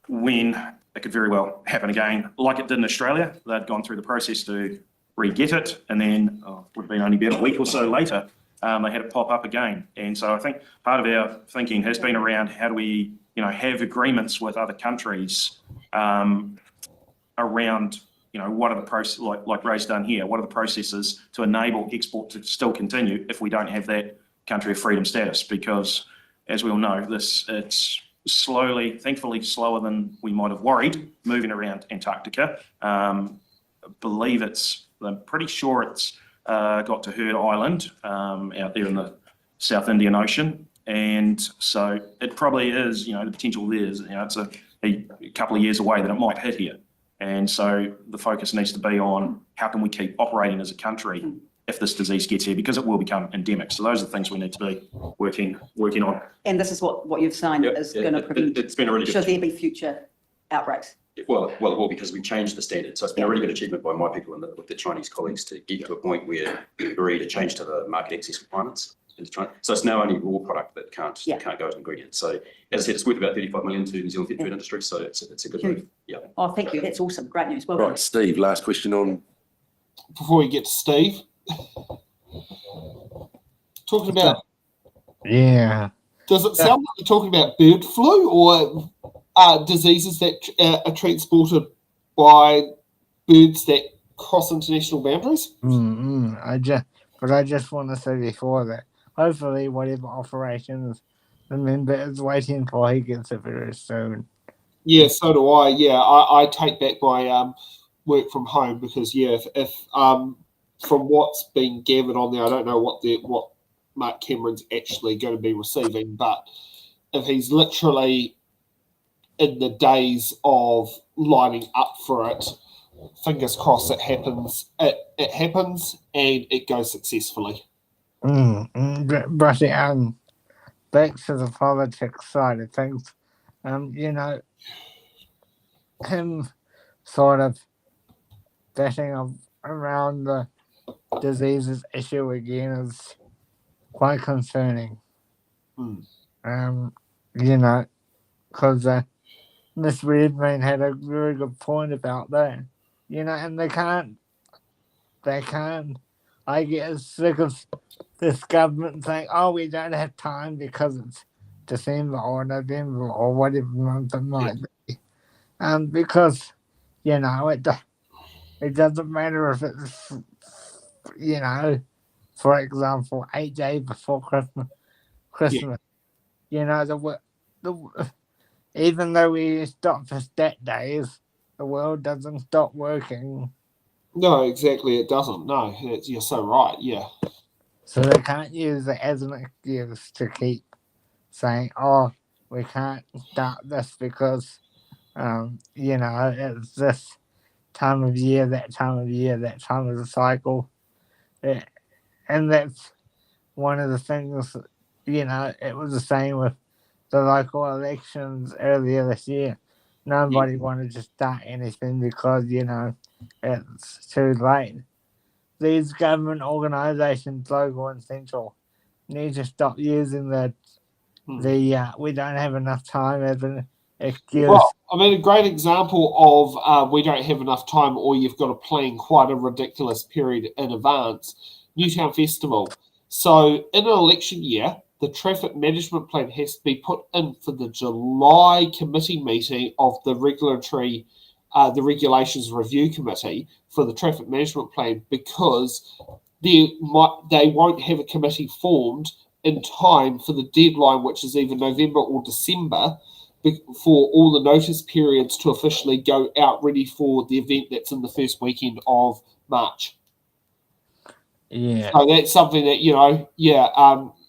when it could very well happen again, like it did in Australia? They'd gone through the process to re-get it, and then would have been only about a week or so later, they had it pop up again. And so I think part of our thinking has been around how do we, have agreements with other countries around, what are the process, like Ray's done here, what are the processes to enable export to still continue if we don't have that country of freedom status? Because as we all know, it's thankfully slower than we might have worried, moving around Antarctica. I'm pretty sure it's got to Heard Island out there in the South Indian Ocean. And so it probably is, the potential there is, it's a couple of years away that it might hit here. And so the focus needs to be on how can we keep operating as a country if this disease gets here, because it will become endemic. So those are the things we need to be working on. And this is what you've signed is going to prevent. It's been a really good. Should there be future outbreaks? Well, it will, because we changed the standard. So it's been a really good achievement by my people and with the Chinese colleagues to get to a point where we agreed to change to the market access requirements. So it's now only raw product that can't go as an ingredient. So as I said, it's worth about 35 million to New Zealand food industry. So it's a good move. Yeah. Oh, thank you. That's awesome. Great news. Well Right, done. Steve, last question on. Before we get to Steve, talking about. Yeah. Does it sound like you're talking about bird flu or diseases that are transported by birds that cross international boundaries? I just want to say before that, hopefully whatever operations the member is waiting for, he gets it very soon. Yeah, so do I. Yeah, I take back my work from home because if from what's been gathered on there, I don't know what Mark Cameron's actually going to be receiving, but if he's literally in the days of lining up for it, fingers crossed it happens. It happens and it goes successfully. But back to the politics side of things, him sort of betting around the diseases issue again is quite concerning. Because Miss Redmayne had a very good point about that. And they can't. I get sick of this government saying, oh, we don't have time because it's December or November or whatever month it might be. Because, it doesn't matter if it's, for example, 8 days before Christmas. Even though we stop for stat days, the world doesn't stop working. No, exactly, it doesn't. No, you're so right, yeah. So they can't use it as an excuse to keep saying, oh, we can't start this because, it's this time of year, that time of the cycle. And that's one of the things, it was the same with the local elections earlier this year. Nobody wanted to start anything because, it's too late. These government organisations, local and central, need to stop using the we don't have enough time as an excuse. Well, a great example of we don't have enough time or you've got to plan quite a ridiculous period in advance, Newtown Festival. So in an election year, the traffic management plan has to be put in for the July committee meeting of the the Regulations Review Committee for the traffic management plan because they won't have a committee formed in time for the deadline, which is either November or December, for all the notice periods to officially go out ready for the event that's in the first weekend of March. Yeah. So that's something that,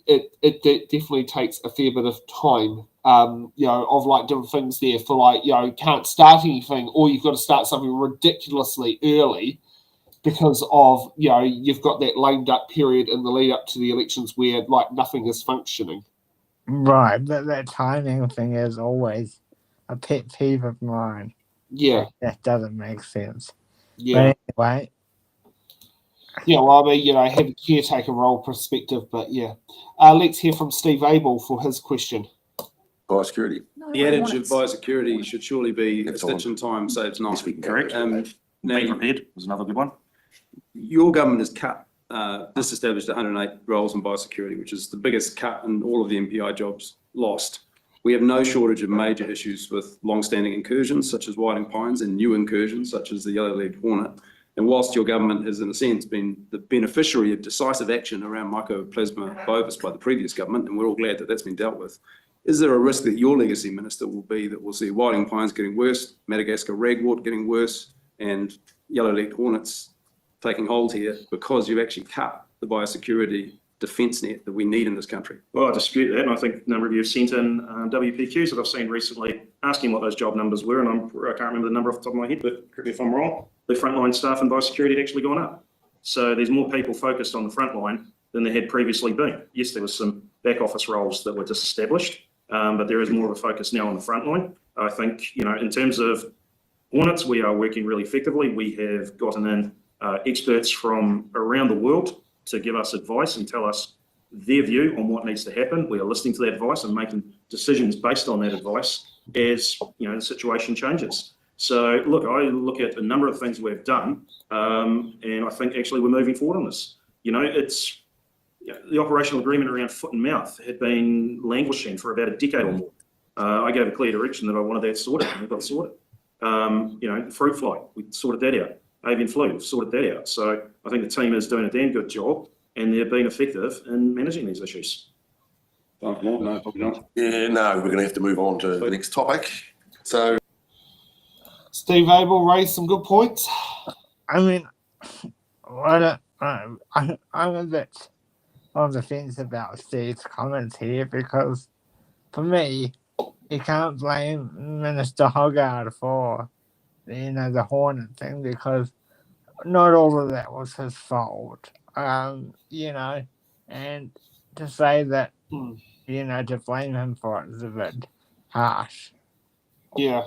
it definitely takes a fair bit of time, of like different things there for like, can't start anything or you've got to start something ridiculously early because of, you've got that lamed up period in the lead up to the elections where like nothing is functioning. Right, but that timing thing is always a pet peeve of mine. Yeah. That doesn't make sense. Yeah. But anyway. Yeah, well, have a caretaker role perspective, but yeah. Let's hear from Steve Abel for his question. Biosecurity. The adage of biosecurity should surely be a stitch in time saves nine. Correct. Now, prepared was another good one. Your government has cut, disestablished 108 roles in biosecurity, which is the biggest cut in all of the MPI jobs lost. We have no shortage of major issues with long-standing incursions, such as whiting pines, and new incursions, such as the yellow-legged hornet. And whilst your government has, in a sense, been the beneficiary of decisive action around Mycoplasma bovis by the previous government, and we're all glad that that's been dealt with, is there a risk that your legacy, Minister, will be that we'll see whiting pines getting worse, Madagascar ragwort getting worse, and yellow-legged hornets taking hold here because you've actually cut the biosecurity defence net that we need in this country. Well, I dispute that, and I think a number of you have sent in WPQs that I've seen recently asking what those job numbers were, and I can't remember the number off the top of my head, but correct me if I'm wrong, the frontline staff in biosecurity had actually gone up. So there's more people focused on the front line than there had previously been. Yes, there was some back office roles that were disestablished, but there is more of a focus now on the front line. I think, in terms of Hornets, we are working really effectively. We have gotten in experts from around the world to give us advice and tell us their view on what needs to happen. We are listening to that advice and making decisions based on that advice as the situation changes. So look, I look at a number of things we've done, and I think actually we're moving forward on this. It's the operational agreement around foot and mouth had been languishing for about a decade or more. I gave a clear direction that I wanted that sorted, and it got sorted. Fruit fly, we sorted that out. Avian flu, we've sorted that out. So I think the team is doing a damn good job, and they're being effective in managing these issues. No, probably not. Yeah, no, we're going to have to move on to the next topic. So, Steve Abel raised some good points. I mean, I'm a bit on the fence about Steve's comments here because, for me, you can't blame Minister Hoggard for the Hornet thing because not all of that was his fault. And to say that, to blame him for it is a bit harsh. Yeah.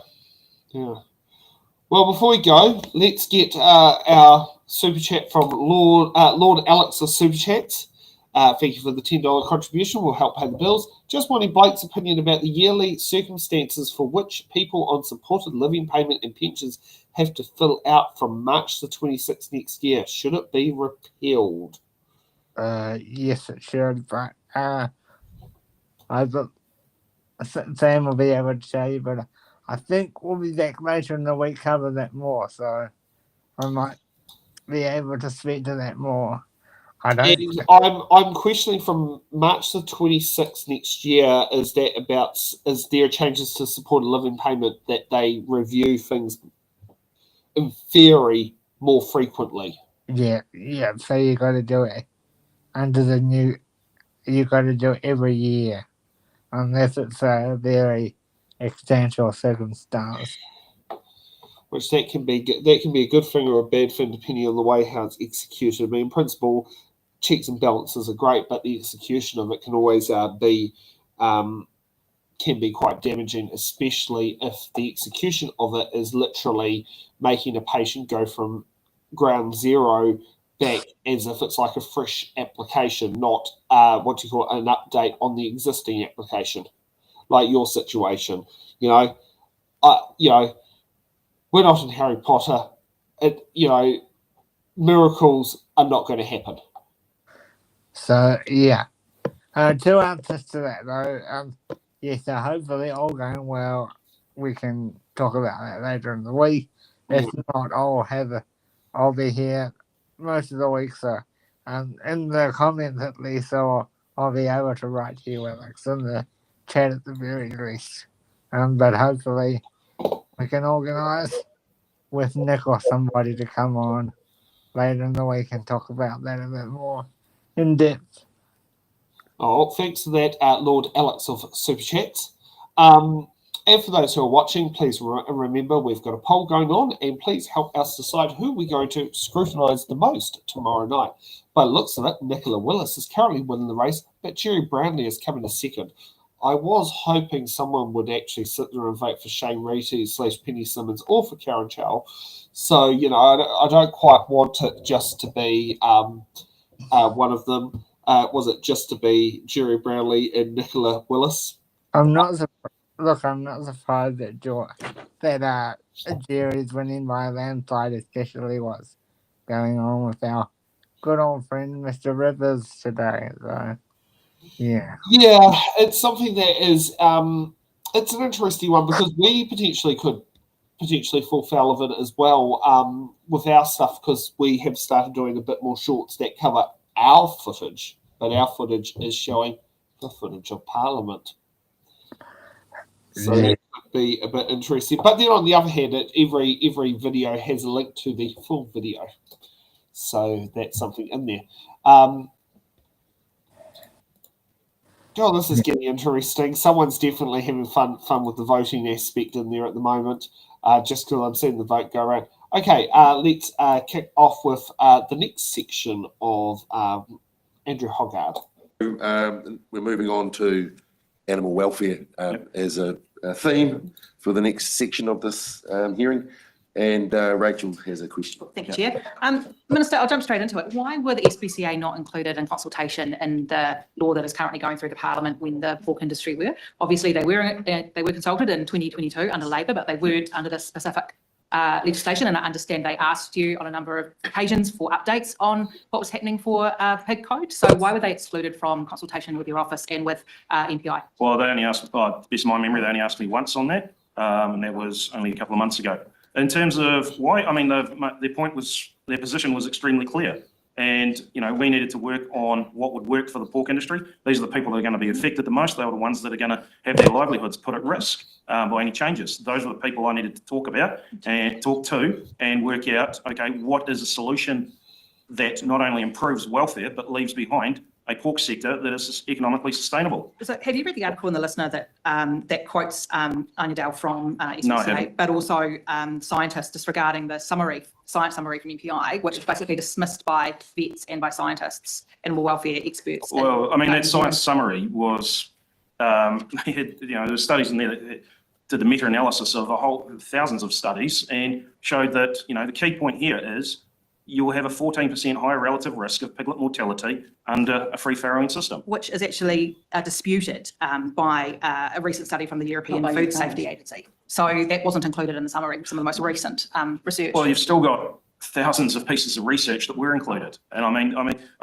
Well, before we go, let's get our super chat from Lord Alex's super chats. Thank you for the $10 contribution. Will help pay the bills. Just wanting Blake's opinion about the yearly circumstances for which people on supported living payment and pensions have to fill out from March the 26th next year. Should it be repealed? Yes, it should, but Sam will be able to tell you, but I think we'll be back later in the week cover that more, so I might be able to speak to that more. I'm questioning from March the 26th next year. Is there changes to supported living payment that they review things in theory more frequently? Yeah. So you got to do it under the new. You got to do it every year, unless it's a very extensive circumstance. Which that can be a good thing or a bad thing depending on the way how it's executed. I mean, in principle, checks and balances are great, but the execution of it can always be quite damaging, especially if the execution of it is literally making a patient go from ground zero back as if it's like a fresh application, not an update on the existing application, like your situation. We're not in Harry Potter. Miracles are not going to happen. So, yeah. Two answers to that, though. Yes, so hopefully all going well. We can talk about that later in the week. If not, I'll be here most of the week, so in the comments at least, so I'll be able to write to you, Alex, in the chat at the very least. But hopefully we can organise with Nick or somebody to come on later in the week and talk about that a bit more in depth. Oh, thanks for that, Lord Alex of Super Chats. And for those who are watching, please remember we've got a poll going on, and please help us decide who we're going to scrutinise the most tomorrow night. By the looks of it, Nicola Willis is currently winning the race, but Jerry Brownlee is coming a second. I was hoping someone would actually sit there and vote for Shane Reidy / Penny Simmons or for Karen Chow. So, I don't quite want it just to be one of them. Was it just to be Jerry Brownlee and Nicola Willis? I'm not surprised that Jerry's winning by a landslide, especially what's going on with our good old friend Mr. Rivers today. So, yeah. Yeah, it's something that is it's an interesting one because we could potentially fall foul of it as well with our stuff because we have started doing a bit more shorts that cover our footage, but our footage is showing the footage of Parliament. So that could be a bit interesting. But then on the other hand, every video has a link to the full video. So that's something in there. Oh, this is getting interesting. Someone's definitely having fun with the voting aspect in there at the moment, just because I'm seeing the vote go around. Okay, let's kick off with the next section of Andrew Hoggard. We're moving on to animal welfare as a theme for the next section of this hearing. And Rachel has a question. Thank you, Chair. Minister, I'll jump straight into it. Why were the SPCA not included in consultation in the law that is currently going through the Parliament when the pork industry were? Obviously, they were consulted in 2022 under Labor, but they weren't under this specific legislation. And I understand they asked you on a number of occasions for updates on what was happening for pig code. So why were they excluded from consultation with your office and with MPI? Well, they only asked, best of my memory, they only asked me once on that, and that was only a couple of months ago. In terms of why, I mean, their position was extremely clear. And, we needed to work on what would work for the pork industry. These are the people that are going to be affected the most. They are the ones that are going to have their livelihoods put at risk by any changes. Those are the people I needed to talk to and work out, okay, what is a solution that not only improves welfare, but leaves behind a pork sector that is economically sustainable. So have you read the article in the Listener that quotes Anya Dale from SPCA, No, I haven't. but also scientists disregarding the science summary from MPI, which is basically dismissed by vets and by scientists, animal welfare experts? Well, I mean, that science summary was, they had, there were studies in there that did the meta-analysis of thousands of studies and showed that, the key point here is you will have a 14% higher relative risk of piglet mortality under a free farrowing system. Which is actually disputed by a recent study from the European Food Safety Agency. So that wasn't included in the summary, some of the most recent research. Well, you've still got thousands of pieces of research that were included. And I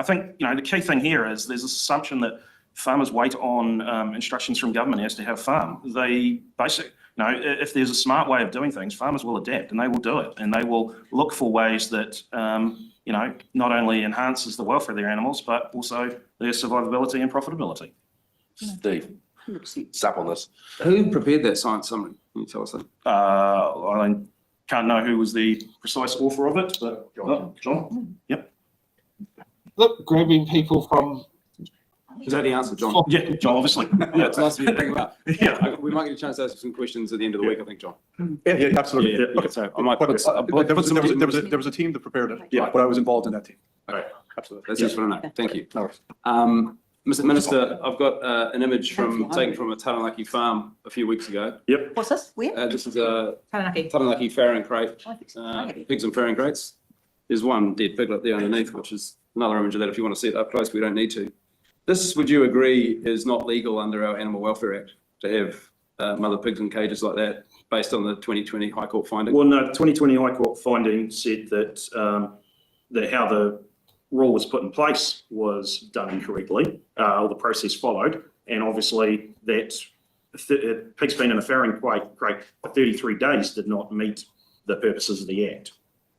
think, the key thing here is there's this assumption that farmers wait on instructions from government as to how to farm. They basically, if there's a smart way of doing things, farmers will adapt and they will do it. And they will look for ways that, not only enhances the welfare of their animals, but also their survivability and profitability. Steve, sup on this. Who prepared that science summary? Can you tell us that? I can't know who was the precise author of it, but John. Yep. Look, grabbing people from... Is that the answer, John? Yeah, John, obviously. Yeah, it's nice of you to bring him up. Yeah. We might get a chance to ask some questions at the end of the week, I think, John. Yeah, absolutely. Yeah. So I might There was a team that prepared it. Yeah. But I was involved in that team. Right. Absolutely. That's useful to know. Thank you. Mr. Minister, I've got an image taken from a Taranaki farm a few weeks ago. Yep. What's this? Where? This is a Taranaki. Taranaki farrowing crate, pigs and farrowing crates. There's one dead piglet there underneath, which is another image of that. If you want to see it up close, we don't need to. This, would you agree, is not legal under our Animal Welfare Act to have mother pigs in cages like that, based on the 2020 High Court finding? Well, no, the 2020 High Court finding said that how the rule was put in place was done incorrectly, or the process followed, and obviously that pigs being in a farrowing crate for 33 days did not meet the purposes of the Act.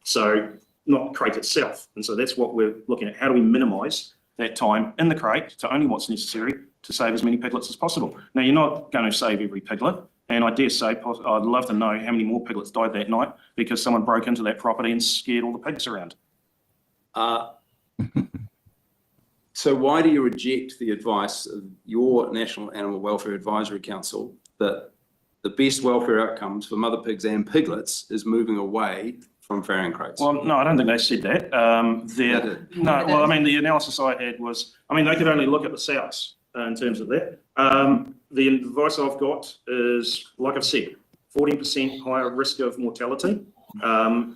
So not crate itself. And so that's what we're looking at. How do we minimise that time in the crate to only what's necessary to save as many piglets as possible? Now, you're not going to save every piglet. And I dare say, I'd love to know how many more piglets died that night because someone broke into that property and scared all the pigs around. So why do you reject the advice of your National Animal Welfare Advisory Council that the best welfare outcomes for mother pigs and piglets is moving away from farrowing crates? Well, no, I don't think they said that. The analysis I had was, they could only look at the sows in terms of that. The advice I've got is, like I've said, 14% higher risk of mortality. The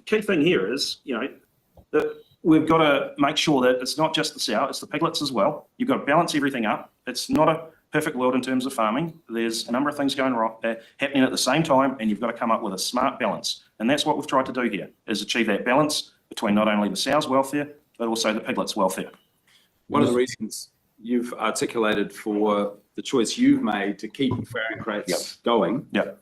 key thing here is, that we've got to make sure that it's not just the sow, it's the piglets as well. You've got to balance everything up. It's not a perfect world in terms of farming. There's a number of things going wrong, happening at the same time, and you've got to come up with a smart balance. And that's what we've tried to do here, is achieve that balance between not only the sow's welfare, but also the piglets' welfare. One of the reasons you've articulated for the choice you've made to keep farrowing crates going, the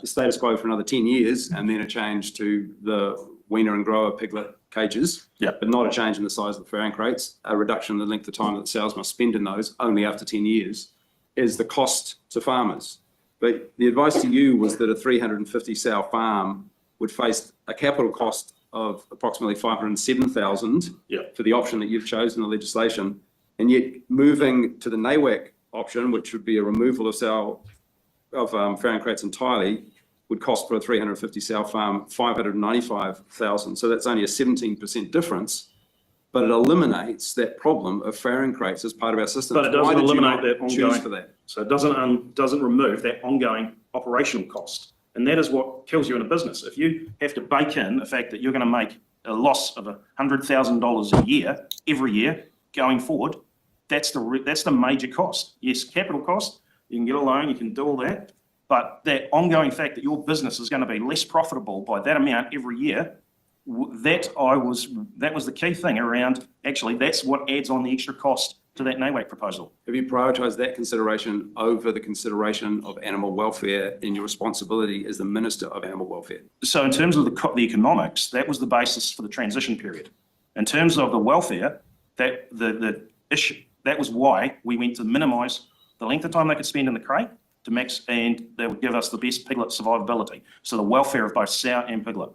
status quo for another 10 years, and then a change to the weaner and grower piglet cages, but not a change in the size of the farrowing crates, a reduction in the length of time that sows must spend in those only after 10 years, is the cost to farmers. But the advice to you was that a 350 sow farm would face a capital cost of approximately $507,000 for the option that you've chosen in the legislation, And yet moving to the NAWAC option, which would be a removal of farrowing crates entirely, would cost for a 350 sow farm 595,000. So that's only a 17% difference, but it eliminates that problem of farrowing crates as part of our system. But it doesn't eliminate that choose ongoing, for that? So it doesn't remove that ongoing operational cost. And that is what kills you in a business. If you have to bake in the fact that you're going to make a loss of $100,000 a year, every year going forward, that's the major cost. Yes, capital cost, you can get a loan, you can do all that, but that ongoing fact that your business is going to be less profitable by that amount every year, that was the key thing around, actually, that's what adds on the extra cost to that NAWAC proposal. Have you prioritised that consideration over the consideration of animal welfare in your responsibility as the Minister of Animal Welfare? So in terms of the economics, that was the basis for the transition period. In terms of the welfare, that the issue, that was why we went to minimise the length of time they could spend in the crate to max, and that would give us the best piglet survivability. So the welfare of both sow and piglet.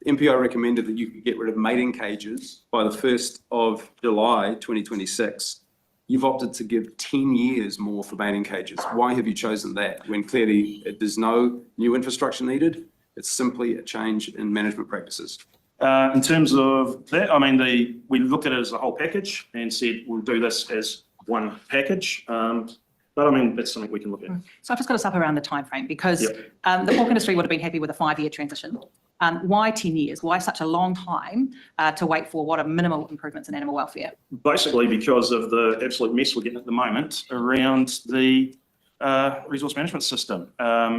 MPI recommended that you could get rid of mating cages by the 1st of July 2026. You've opted to give 10 years more for mating cages. Why have you chosen that when clearly there's no new infrastructure needed? It's simply a change in management practices. In terms of that, I mean, we looked at it as a whole package and said we'll do this as one package. But I mean, that's something we can look at. So I've just got us up around the timeframe because the pork industry would have been happy with a 5-year transition. Why 10 years? Why such a long time to wait for what are minimal improvements in animal welfare? Basically because of the absolute mess we're getting at the moment around the resource management system.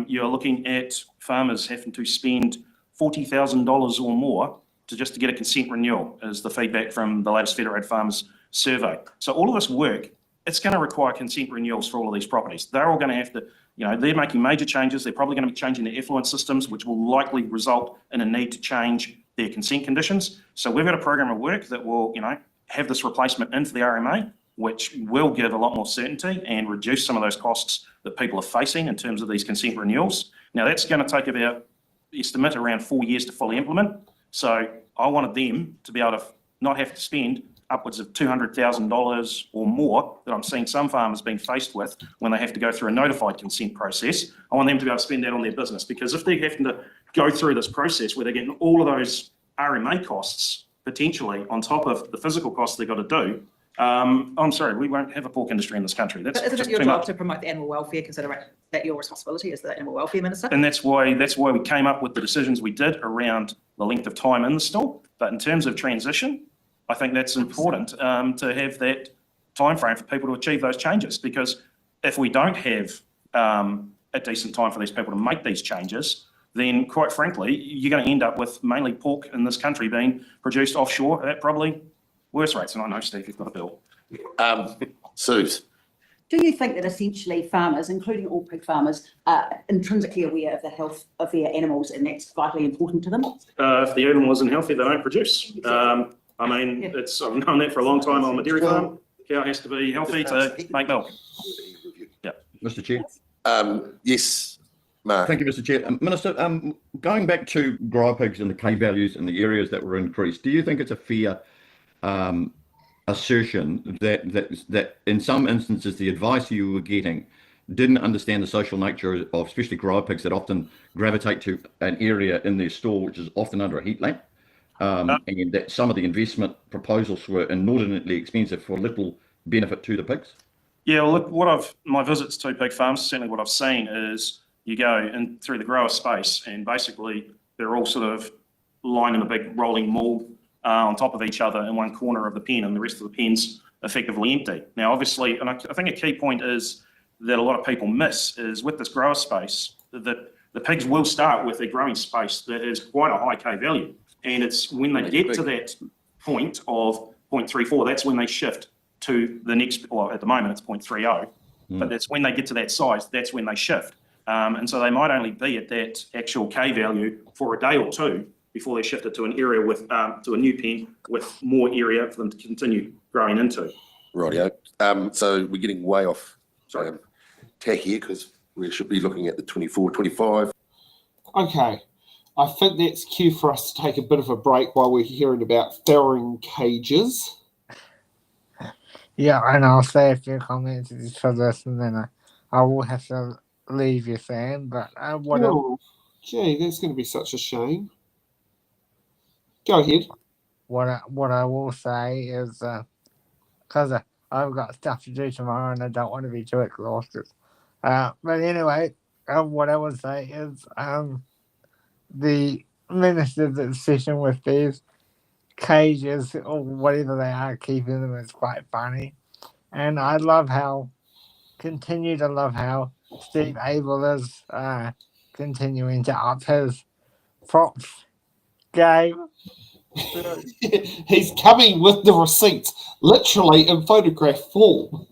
You're looking at farmers having to spend $40,000 or more to get a consent renewal, is the feedback from the latest Federated Farmers survey. So all of this work, it's going to require consent renewals for all of these properties. They're all going to have to, they're making major changes. They're probably going to be changing their effluent systems, which will likely result in a need to change their consent conditions. So we've got a program of work that will, have this replacement in for the RMA, which will give a lot more certainty and reduce some of those costs that people are facing in terms of these consent renewals. Now that's going to take estimate around 4 years to fully implement. So I wanted them to be able to not have to spend upwards of $200,000 or more that I'm seeing some farmers being faced with when they have to go through a notified consent process. I want them to be able to spend that on their business, because if they're having to go through this process where they're getting all of those RMA costs potentially on top of the physical costs they've got to do, I'm sorry, we won't have a pork industry in this country. That's But isn't just it your too job much. to promote the animal welfare, considering that your responsibility as the animal welfare minister? And that's why we came up with the decisions we did around the length of time in the stall. But in terms of transition, I think that's important to have that time frame for people to achieve those changes, because if we don't have a decent time for these people to make these changes, then quite frankly, you're going to end up with mainly pork in this country being produced offshore at probably worse rates. And I know, Steve, you've got a bill. Suze. Do you think that essentially farmers, including all pig farmers, are intrinsically aware of the health of their animals and that's vitally important to them? If the animal isn't healthy, they don't produce. I mean, I've known that for a long time on the dairy farm. The cow has to be healthy to make milk. Yeah. Mr. Chair. Yes, Mark. Thank you, Mr. Chair. Minister, going back to grower pigs and the K values and the areas that were increased, do you think it's a fair assertion that in some instances the advice you were getting didn't understand the social nature of especially grower pigs that often gravitate to an area in their store which is often under a heat lamp, and that some of the investment proposals were inordinately expensive for little benefit to the pigs? Yeah, well, look, my visits to pig farms, certainly what I've seen is you go in through the grower space and basically they're all sort of lined in a big rolling mould on top of each other in one corner of the pen, and the rest of the pen's effectively empty. Now, obviously, and I think a key point is that a lot of people miss is with this grower space, that the pigs will start with a growing space that is quite a high K value. And it's when they get to that point of 0.34, that's when they shift to the next, well, at the moment it's 0.30, but that's when they get to that size, that's when they shift. And so they might only be at that actual K value for a day or two before they shifted to an area with, to a new pen with more area for them to continue growing into. Rightio. So we're getting way off tack here because we should be looking at the 24, 25. Okay. I think that's cue for us to take a bit of a break while we're hearing about farrowing cages. Yeah, and I'll say a few comments for this, and then I will have to leave you, Sam. But Oh, gee, that's going to be such a shame. Go ahead. what I will say is, because I've got stuff to do tomorrow, and I don't want to be too exhausted. But anyway, what I would say is, the minister's obsession with these cages or whatever they are, keeping them is quite funny, and continue to love how Steve Abel is continuing to up his props game. He's coming with the receipts, literally in photograph form.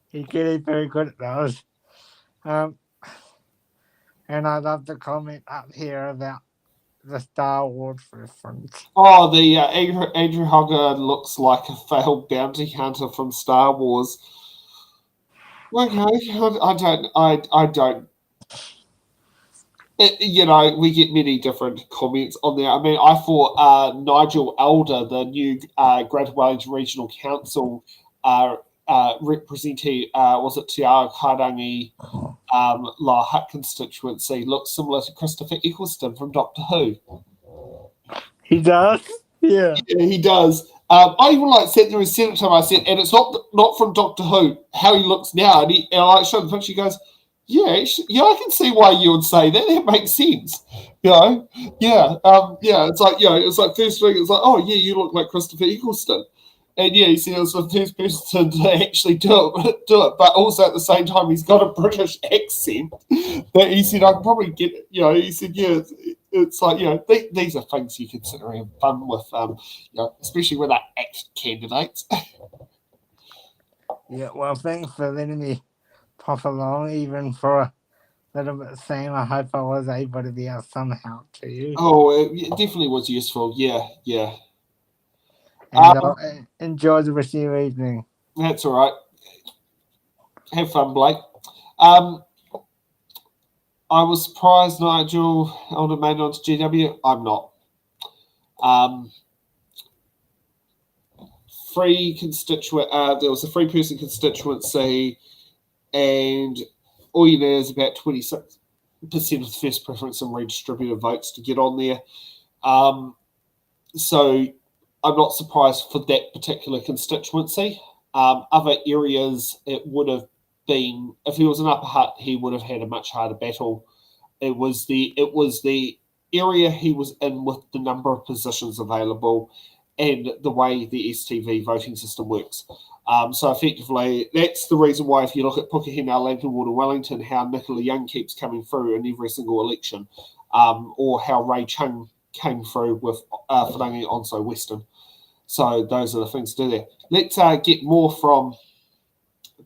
He's getting very good at those. And I love the comment up here about the Star Wars reference. Oh, the Andrew Hoggard looks like a failed bounty hunter from Star Wars. Okay, I don't. We get many different comments on there. I mean, I thought Nigel Elder, the new Greater Wellington Regional Council representing, was it Te Karangi La Hutt constituency, looks similar to Christopher Eccleston from Doctor Who. He does? Yeah, he does. I even sat there and said it to him. I said, and it's not from Doctor Who, how he looks now. And I showed the picture. He goes, yeah, I can see why you would say that. That makes sense. Yeah. It's like first thing, it's like, oh yeah, you look like Christopher Eccleston. And yeah, he said it was the first person to actually do it. But also at the same time, he's got a British accent that he said I can probably get. He said, yeah, it's like these are things you can sit around and have fun with. Especially when they're act candidates. Yeah. Well, thanks for letting me pop along, even for a little bit, Sam. I hope I was able to be of some help to you. Oh, it definitely was useful. Yeah. And enjoy the rest of your evening. That's all right. Have fun, Blake. I was surprised Nigel Elder made it onto GW. I'm not. There was a three-person constituency, and all you need is about 26% of the first preference and redistributed votes to get on there. So I'm not surprised for that particular constituency. Other areas, it would have been, if he was an Upper Hutt, he would have had a much harder battle. It was the area he was in with the number of positions available and the way the STV voting system works. So effectively, that's the reason why if you look at Pukehenau, Lambton Water, Wellington, how Nicola Young keeps coming through in every single election, or how Ray Chung came through with Whangangi, Onslow, Western. So those are the things to do there. Let's get more from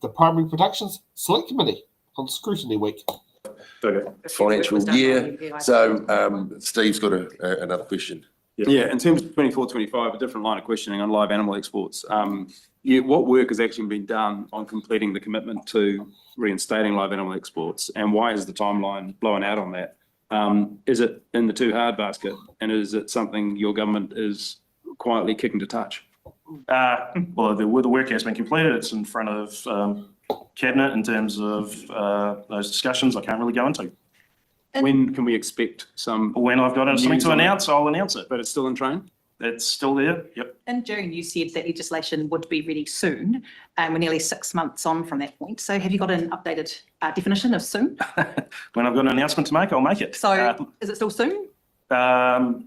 the Primary Productions Select Committee on Scrutiny Week. Financial year. So Steve's got another question. Yeah, in terms of 24-25, a different line of questioning on live animal exports. What work has actually been done on completing the commitment to reinstating live animal exports, and why is the timeline blowing out on that? Is it in the too hard basket, and is it something your government is quietly kicking to touch? Well, the work has been completed. It's in front of Cabinet in terms of those discussions. I can't really go into. When can we expect some? When I've got something to announce, I'll announce it. But it's still in train? It's still there, yep. In June, you said that legislation would be ready soon, and we're nearly 6 months on from that point. So have you got an updated definition of soon? When I've got an announcement to make, I'll make it. So is it still soon? I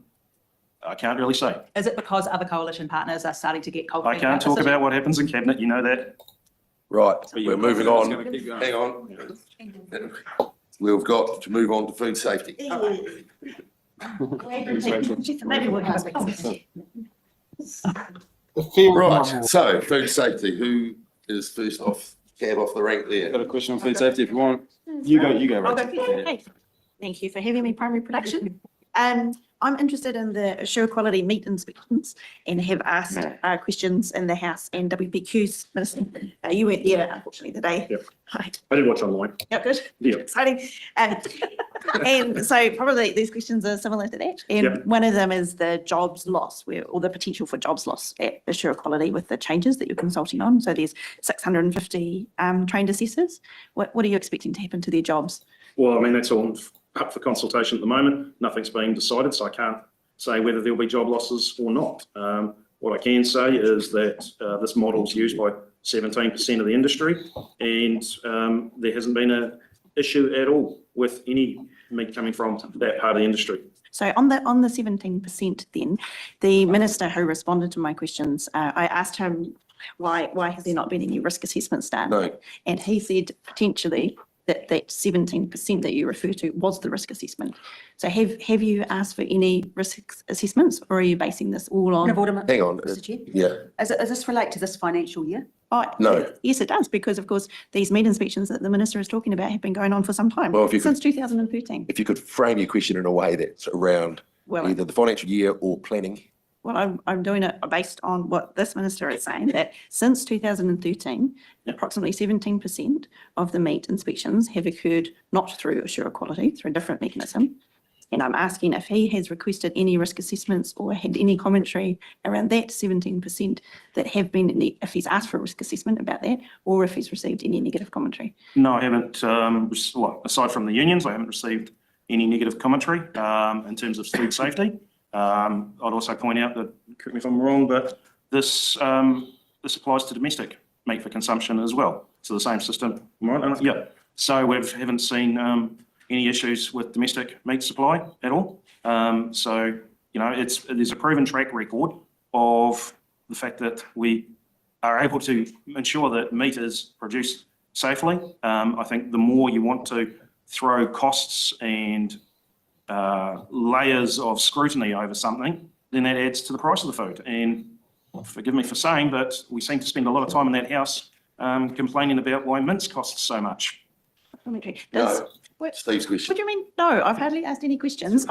can't really say. Is it because other coalition partners are starting to get cold? I can't talk about what happens in Cabinet, you know that. Right, we're moving on. Hang on. We've got to move on to food safety. Right, so food safety, who is first off, cab off the rank there? Got a question on food safety if you want. You go, I'll go first. Hey, thank you for having me, Primary Production. I'm interested in the assure quality meat inspections and have asked questions in the House and WPQ's minister. You weren't there, unfortunately, today. Yep. Right. I did watch online. Yeah, good. Yeah. Exciting. And so probably these questions are similar to that. And Yep. one of them is the jobs loss, or the potential for jobs loss at assure quality with the changes that you're consulting on. So there's 650 trained assessors. What are you expecting to happen to their jobs? Well, I mean, that's all up for consultation at the moment. Nothing's been decided, so I can't say whether there'll be job losses or not. What I can say is that this model is used by 17% of the industry, and there hasn't been an issue at all with any meat coming from that part of the industry. So on the 17% then, the minister who responded to my questions, I asked him why has there not been any risk assessments done? No. And he said potentially that 17% that you refer to was the risk assessment. So have you asked for any risk assessments, or are you basing this all on? Hang on. Mr. Chair? Yeah. Does this relate to this financial year? Oh, No. yes, it does, because of course, these meat inspections that the minister is talking about have been going on for some time, Well, if you since 2013. If you could frame your question in a way that's around Well, either the financial year or planning. Well, I'm doing it based on what this minister is saying, that since 2013, approximately 17% of the meat inspections have occurred not through assure quality, through a different mechanism. And I'm asking if he has requested any risk assessments or had any commentary around that 17% that have been, if he's asked for a risk assessment about that, or if he's received any negative commentary. No, I haven't, aside from the unions, I haven't received any negative commentary in terms of food safety. I'd also point out that, correct me if I'm wrong, but this applies to domestic meat for consumption as well. So the same system, right? Yeah. So we haven't seen any issues with domestic meat supply at all. So, you know, there's a proven track record of the fact that we are able to ensure that meat is produced safely. I think the more you want to throw costs and layers of scrutiny over something, then that adds to the price of the food. And forgive me for saying, but we seem to spend a lot of time in that house complaining about why mince costs so much. Steve's question. What do you mean? No, I've hardly asked any questions.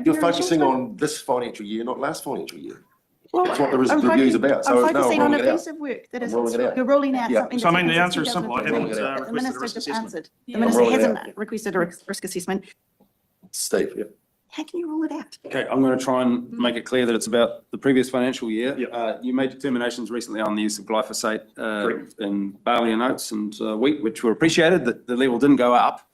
You're focusing on this financial year, not last financial year. Well, That's what the review's about. I'm So focusing no, on I'm a rolling it piece out. of work that is, I'm rolling it out. you're rolling out Yeah. something. So I mean, that's the answer is happened simple. I since haven't 2013. The requested a minister risk just assessment. answered. The Yeah. minister I'm rolling it hasn't requested a risk assessment. Steve. How can you rule it out? Okay, I'm going to try and make it clear that it's about the previous financial year. You made determinations recently on the use of glyphosate in barley and oats and wheat, which were appreciated, that the level didn't go up.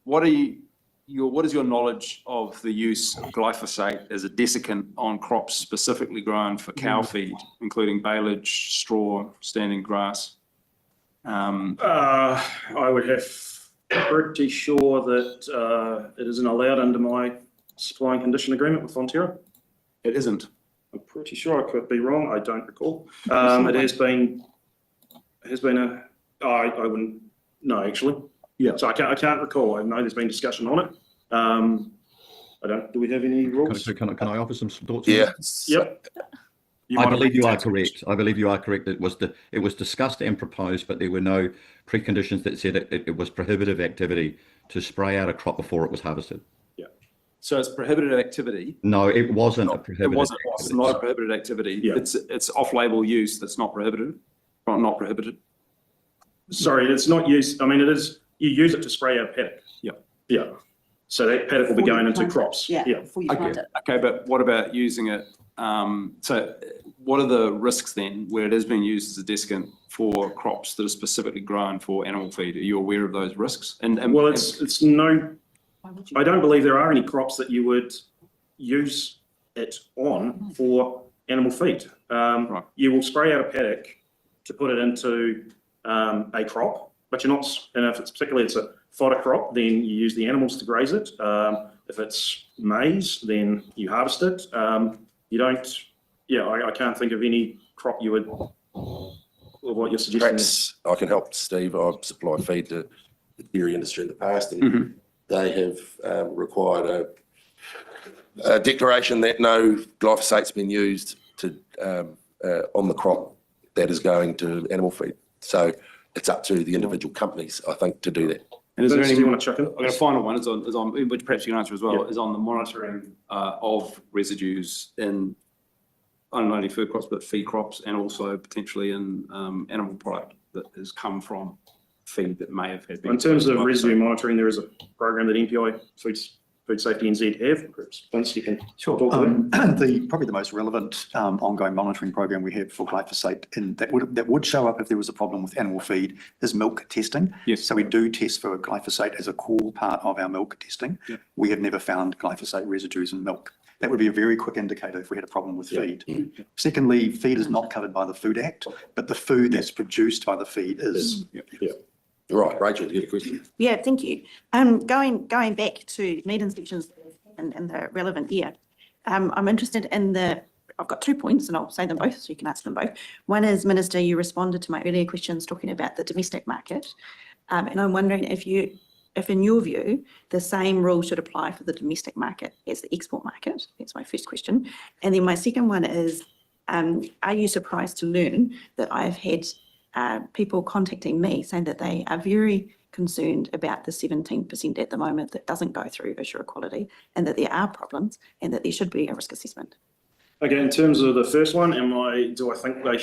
What is your knowledge of the use of glyphosate as a desiccant on crops specifically grown for cow feed, including baleage, straw, standing grass? I would have pretty sure that it isn't allowed under my supply and condition agreement with Fonterra. It isn't. I'm pretty sure. I could be wrong. I don't recall. It has been I wouldn't know actually. Yeah. So I can't recall. I know there's been discussion on it. Do we have any rules? Can I offer some thoughts? Yeah. Yep. I believe you are correct. I believe you are correct. It was discussed and proposed, but there were no preconditions that said it was prohibitive activity to spray out a crop before it was harvested. Yeah. So it's prohibited activity? No, it wasn't a prohibited. It wasn't. It's not a prohibited activity. Yeah. It's off-label use that's not prohibited. Not prohibited. Sorry, it's not used. I mean, it is. You use it to spray out paddock. Yeah. Yeah. So that paddock will be going into crops. Yeah, Yeah. before you plant it. Okay, but what about using it? So what are the risks then where it is being used as a desiccant for crops that are specifically grown for animal feed? Are you aware of those risks? Well, it's no. I don't believe there are any crops that you would use it on for animal feed. Right. You will spray out a paddock to put it into a crop, but you're not. And if it's particularly it's a fodder crop, then you use the animals to graze it. If it's maize, then you harvest it. You don't. Yeah, I can't think of any crop you would. Or what you're suggesting. Perhaps I can help Steve. I've supplied feed to the dairy industry in the past, and they have required a declaration that no glyphosate's been used to on the crop that is going to animal feed. So it's up to the individual companies, I think, to do that. And is there Vince, any, do you want to chuck in? I've got a final one, is on, which perhaps you can answer as well, is on the monitoring of residues in not only food crops, but feed crops, and also potentially in animal product that has come from feed that may have had. In terms of residue monitoring, there is a program that MPI Food Safety NZ have. Perhaps Vince, you can Sure. talk to that. Probably the most relevant ongoing monitoring program we have for glyphosate, and that would show up if there was a problem with animal feed, is milk testing. Yes. So we do test for glyphosate as a core part of our milk testing. Yeah. We have never found glyphosate residues in milk. That would be a very quick indicator if we had a problem with feed. Secondly, feed is not covered by the Food Act, but the food that's produced by the feed is. Right, Rachel, you had a question? Yeah, thank you. Going back to meat inspections and the relevant year, I'm interested in I've got 2 points and I'll say them both so you can answer them both. One is, Minister, you responded to my earlier questions talking about the domestic market. And I'm wondering if in your view, the same rule should apply for the domestic market as the export market. That's my first question. And then my second one is, are you surprised to learn that I've had people contacting me saying that they are very concerned about the 17% at the moment that doesn't go through issue equality, and that there are problems and that there should be a risk assessment? Okay, in terms of the first one, do I think they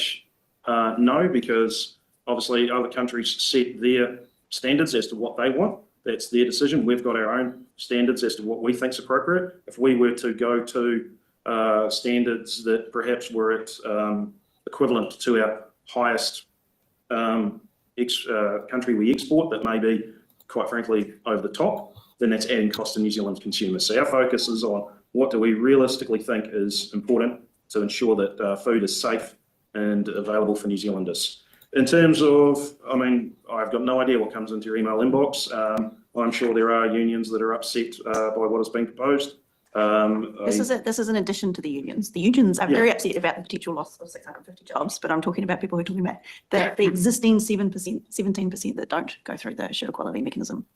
no, because obviously other countries set their standards as to what they want. That's their decision. We've got our own standards as to what we think is appropriate. If we were to go to standards that perhaps were at equivalent to our highest country we export, that may be, quite frankly, over the top, then that's adding cost to New Zealand's consumers. So our focus is on what do we realistically think is important to ensure that food is safe and available for New Zealanders. In terms of, I've got no idea what comes into your email inbox. I'm sure there are unions that are upset by what has been proposed. This is in addition to the unions. The unions are very upset about the potential loss of 650 jobs, but I'm talking about people who are talking about the existing 17% that don't go through the issue equality mechanism.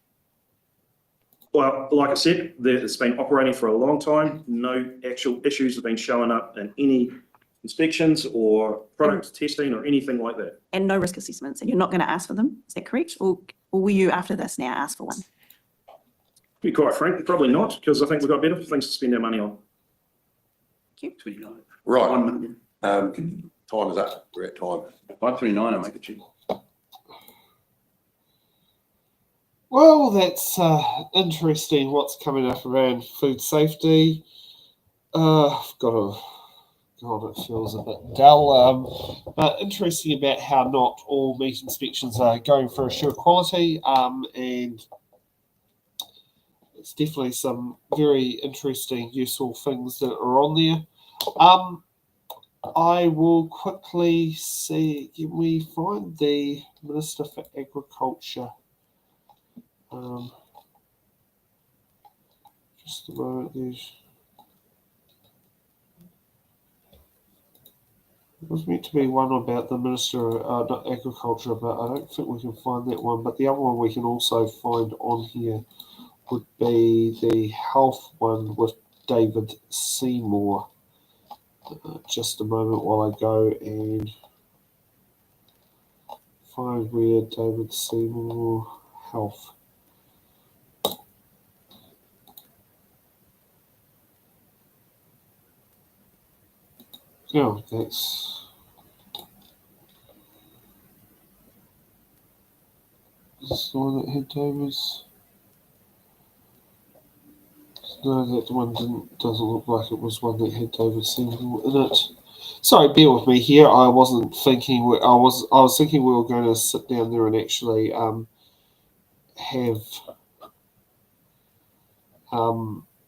Well, like I said, it's been operating for a long time. No actual issues have been showing up in any inspections or product testing or anything like that. And no risk assessments, and you're not going to ask for them, is that correct? Or will you, after this now, ask for one? To be quite frank, probably not, because I think we've got better things to spend our money on. Thank you. Right, time is up, we're at time. 5:29, I'll make it cheap. Well, that's interesting what's coming up around food safety. God, it feels a bit dull. But interesting about how not all meat inspections are going for issue equality, and it's definitely some very interesting, useful things that are on there. I will quickly see, can we find the Minister for Agriculture? Just a moment, there was meant to be one about the Minister of Agriculture, but I don't think we can find that one. But the other one we can also find on here would be the health one with David Seymour. Just a moment while I go and find where David Seymour health. No, that's this the one that had David's. No, that one doesn't look like it was one that had David Seymour in it. Sorry, bear with me here. I wasn't thinking. I was thinking we were going to sit down there and actually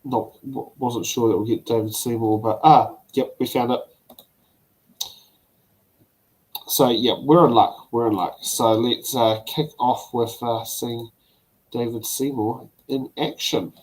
wasn't sure that we'll get David Seymour, but yep, we found it. So yeah, we're in luck. So let's kick off with seeing David Seymour in action.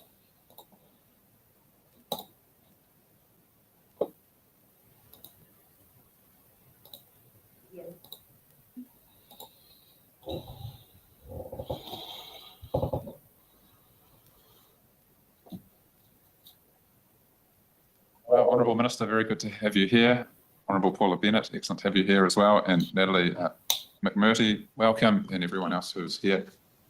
Honourable Minister, very good to have you here. Honourable Paula Bennett, excellent to have you here as well. And Natalie McMurty, welcome, and everyone else who's here.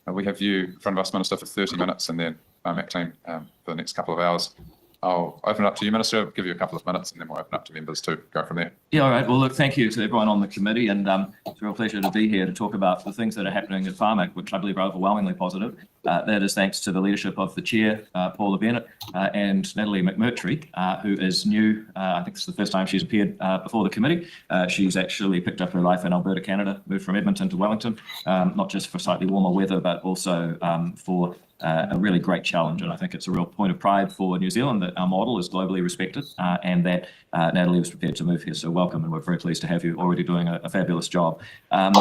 We have you in front of us, Minister, for 30 minutes and then Pharmac team for the next couple of hours. I'll open it up to you, Minister. I'll give you a couple of minutes and then we'll open up to members to go from there. Yeah, all right. Well, look, thank you to everyone on the committee, and it's a real pleasure to be here to talk about the things that are happening at Pharmac, which I believe are overwhelmingly positive. That is thanks to the leadership of the chair, Paula Bennett, and Natalie McMurtry, who is new. I think it's the first time she's appeared before the committee. She's actually picked up her life in Alberta, Canada, moved from Edmonton to Wellington, not just for slightly warmer weather, but also for a really great challenge. And I think it's a real point of pride for New Zealand that our model is globally respected and that Natalie was prepared to move here. So welcome, and we're very pleased to have you already doing a fabulous job.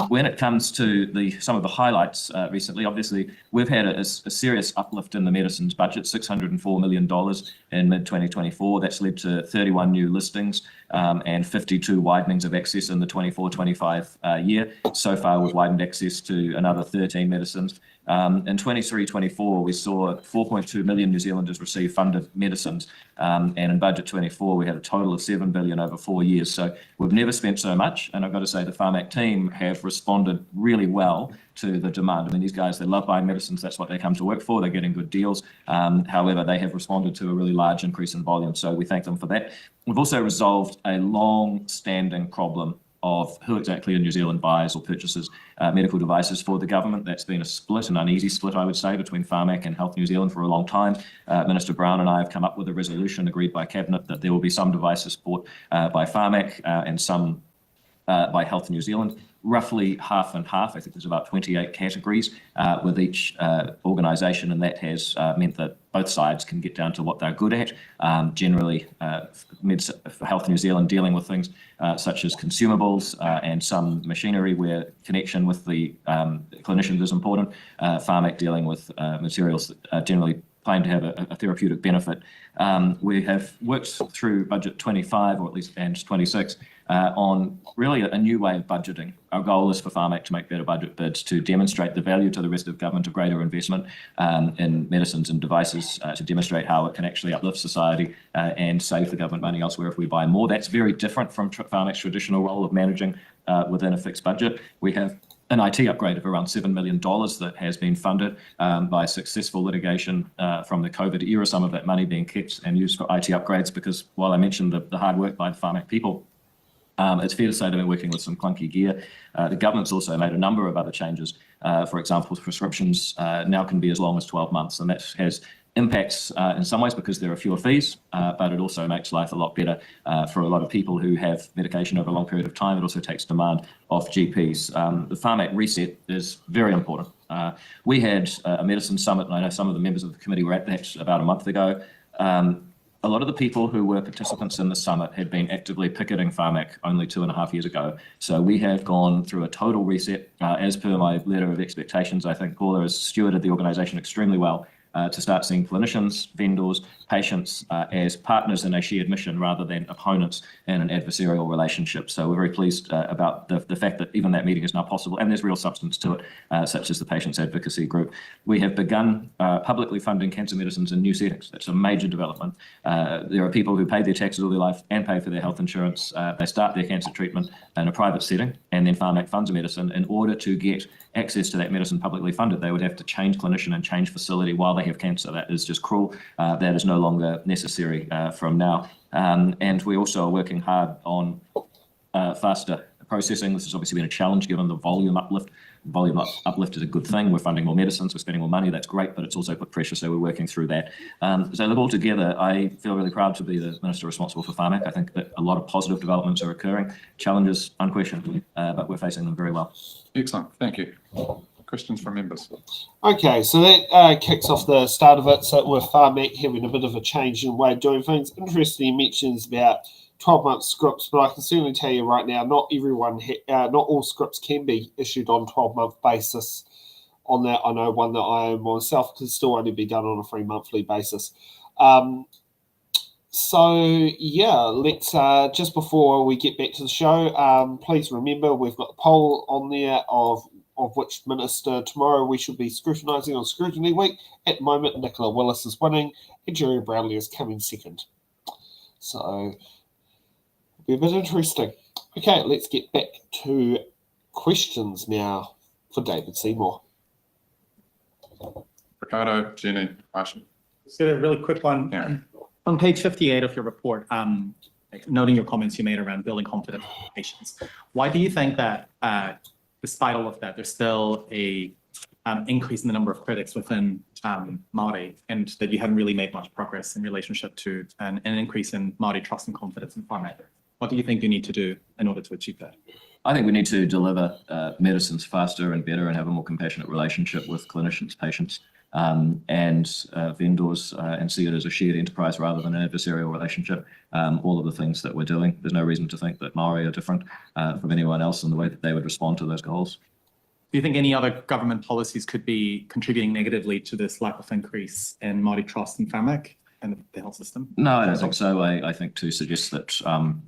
When it comes to some of the highlights recently, obviously, we've had a serious uplift in the medicines budget, $604 million in mid-2024. That's led to 31 new listings and 52 widenings of access in the 24-25 year. So far, we've widened access to another 13 medicines. In 23-24, we saw 4.2 million New Zealanders receive funded medicines, and in budget 24, we had a total of $7 billion over 4 years. So we've never spent so much, and I've got to say the Pharmac team have responded really well to the demand. I mean, these guys, they love buying medicines. That's what they come to work for. They're getting good deals. However, they have responded to a really large increase in volume, so we thank them for that. We've also resolved a long-standing problem of who exactly in New Zealand buys or purchases medical devices for the government. That's been a split, an uneasy split, I would say, between Pharmac and Health New Zealand for a long time. Minister Brown and I have come up with a resolution agreed by Cabinet that there will be some devices bought by Pharmac and some by Health New Zealand. Roughly half and half. I think there's about 28 categories with each organisation, and that has meant that both sides can get down to what they're good at. Generally, Health New Zealand dealing with things such as consumables and some machinery where connection with the clinicians is important. Pharmac dealing with materials that generally claim to have a therapeutic benefit. We have worked through budget 25 or at least and 26 on really a new way of budgeting. Our goal is for Pharmac to make better budget bids to demonstrate the value to the rest of government of greater investment in medicines and devices to demonstrate how it can actually uplift society and save the government money elsewhere if we buy more. That's very different from Pharmac's traditional role of managing within a fixed budget. We have an IT upgrade of around $7 million that has been funded by successful litigation from the COVID era, some of that money being kept and used for IT upgrades, because while I mentioned the hard work by the Pharmac people, it's fair to say they've been working with some clunky gear. The government's also made a number of other changes. For example, prescriptions now can be as long as 12 months, and that has impacts in some ways because there are fewer fees, but it also makes life a lot better for a lot of people who have medication over a long period of time. It also takes demand off GPs. The Pharmac reset is very important. We had a medicine summit, and I know some of the members of the committee were at that about a month ago. A lot of the people who were participants in the summit had been actively picketing Pharmac only 2.5 years ago. So we have gone through a total reset. As per my letter of expectations, I think Paula has stewarded the organisation extremely well to start seeing clinicians, vendors, patients as partners in a shared mission rather than opponents in an adversarial relationship. So we're very pleased about the fact that even that meeting is now possible, and there's real substance to it, such as the Patients Advocacy Group. We have begun publicly funding cancer medicines in new settings. That's a major development. There are people who pay their taxes all their life and pay for their health insurance. They start their cancer treatment in a private setting, and then Pharmac funds a medicine. In order to get access to that medicine publicly funded, they would have to change clinician and change facility while they have cancer. That is just cruel. That is no longer necessary from now. And we also are working hard on faster processing. This has obviously been a challenge given the volume uplift. Volume uplift is a good thing. We're funding more medicines, we're spending more money. That's great, but it's also put pressure, so we're working through that. So look, altogether, I feel really proud to be the Minister responsible for Pharmac. I think that a lot of positive developments are occurring. Challenges, unquestionably, but we're facing them very well. Excellent, thank you. Questions from members? Okay, so that kicks off the start of it. So with Pharmac having a bit of a change in way of doing things. Interesting, he mentions about 12-month scripts, but I can certainly tell you right now, not all scripts can be issued on 12-month basis. On that, I know one that I own myself can still only be done on a 3-monthly basis. So yeah, let's just before we get back to the show, please remember we've got the poll on there of which minister tomorrow we should be scrutinising on Scrutiny Week. At the moment, Nicola Willis is winning and Jerry Brownlee is coming second. So it'll be a bit interesting. Okay, let's get back to questions now for David Seymour. Ricardo, Jenny, Marshall. Just a really quick one. Yeah. On page 58 of your report, noting your comments you made around building confidence in patients, why do you think that despite all of that, there's still a increase in the number of critics within Māori, and that you haven't really made much progress in relationship to an increase in Māori trust and confidence in Pharmac? What do you think you need to do in order to achieve that? I think we need to deliver medicines faster and better and have a more compassionate relationship with clinicians, patients, and vendors, and see it as a shared enterprise rather than an adversarial relationship. All of the things that we're doing, there's no reason to think that Māori are different from anyone else in the way that they would respond to those goals. Do you think any other government policies could be contributing negatively to this lack of increase in Māori trust in Pharmac and the health system? No, I don't think so. I think to suggest that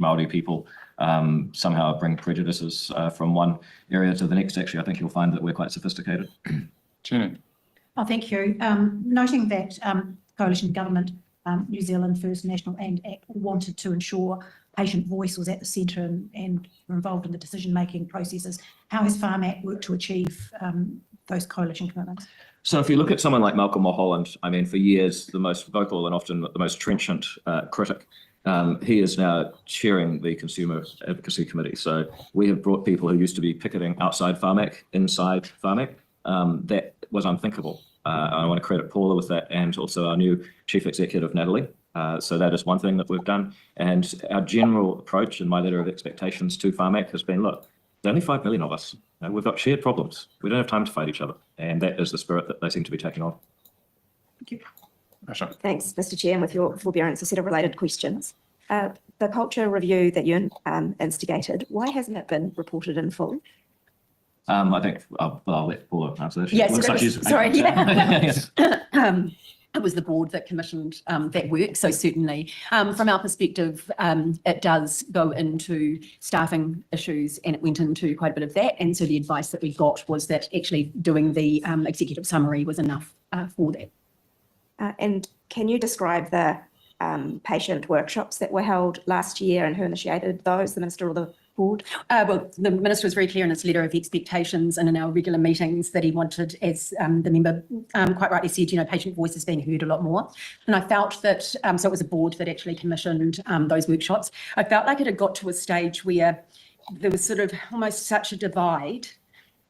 Māori people somehow bring prejudices from one area to the next, actually, I think you'll find that we're quite sophisticated. Jenny. Oh, thank you. Noting that coalition government, New Zealand First National and ACT wanted to ensure patient voice was at the centre and were involved in the decision-making processes, how has Pharmac worked to achieve those coalition commitments? So if you look at someone like Malcolm Mulholland, I mean, for years, the most vocal and often the most trenchant critic, he is now chairing the Consumer Advocacy Committee. So we have brought people who used to be picketing outside Pharmac, inside Pharmac. That was unthinkable. I want to credit Paula with that, and also our new Chief Executive, Natalie. So that is one thing that we've done. And our general approach in my letter of expectations to Pharmac has been, look, there's only 5 million of us. We've got shared problems. We don't have time to fight each other. And that is the spirit that they seem to be taking on. Thank you. Thanks, Mr. Chair, and with your forbearance, a set of related questions. The culture review that you instigated, why hasn't it been reported in full? I think I'll let Paula answer that. Yes, sorry. Yeah. It was the board that commissioned that work. So certainly from our perspective, it does go into staffing issues, and it went into quite a bit of that. And so the advice that we got was that actually doing the executive summary was enough for that. And can you describe the patient workshops that were held last year and who initiated those, the Minister or the board? Well, the Minister was very clear in his letter of expectations and in our regular meetings that he wanted, as the member quite rightly said, patient voices being heard a lot more. And I felt that, so it was a board that actually commissioned those workshops. I felt like it had got to a stage where there was sort of almost such a divide.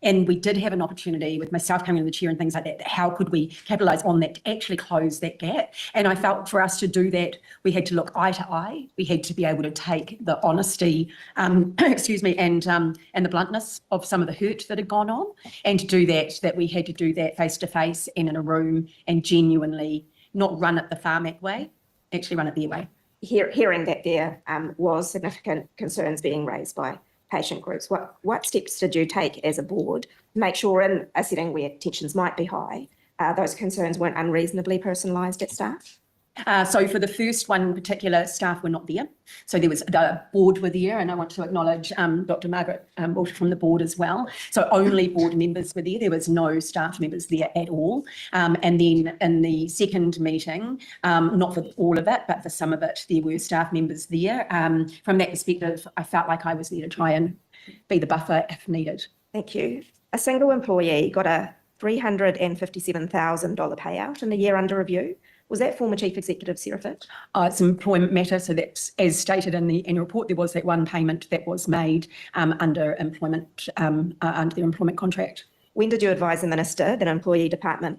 And we did have an opportunity with myself coming in the chair and things like that. How could we capitalise on that to actually close that gap? And I felt for us to do that, we had to look eye to eye. We had to be able to take the honesty, and the bluntness of some of the hurt that had gone on, and to do that we had to do that face to face and in a room and genuinely not run it the Pharmac way, actually run it their way. Hearing that there was significant concerns being raised by patient groups, what steps did you take as a board to make sure in a setting where tensions might be high, those concerns weren't unreasonably personalised at staff? So for the first one in particular, staff were not there. So there was the board were there, and I want to acknowledge Dr. Margaret Walter from the board as well. So only board members were there. There was no staff members there at all. And then in the second meeting, not for all of it, but for some of it, there were staff members there. From that perspective, I felt like I was there to try and be the buffer if needed. Thank you. A single employee got a $357,000 payout in the year under review. Was that former Chief Executive Sarah Fitt? It's an employment matter, so that's as stated in the annual report. There was that one payment that was made under employment under their employment contract. When did you advise the Minister that an employee departing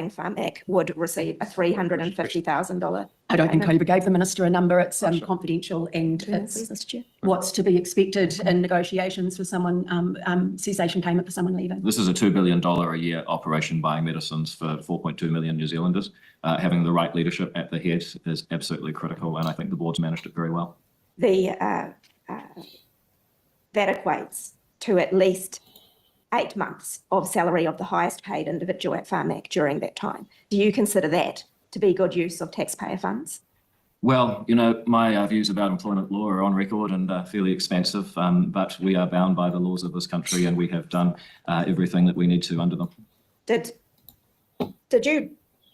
Pharmac would receive a $350,000? I don't think I ever gave the Minister a number. It's confidential, and it's what's to be expected in negotiations for someone, cessation payment for someone leaving. This is a $2 billion a year operation buying medicines for 4.2 million New Zealanders. Having the right leadership at the head is absolutely critical, and I think the board's managed it very well. That equates to at least 8 months of salary of the highest paid individual at Pharmac during that time. Do you consider that to be good use of taxpayer funds? Well, my views about employment law are on record and fairly expansive, but we are bound by the laws of this country, and we have done everything that we need to under them. Did you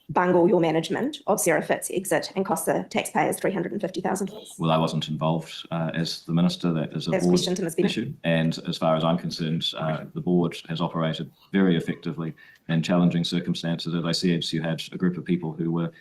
bungle your management of Sarah Fitt's exit and cost the taxpayers $350,000? Well, I wasn't involved as the minister. That is a That's a board question to Ms. Bennett. issue. And as far as I'm concerned, the board has operated very effectively in challenging circumstances. As I said, you had a group of people who were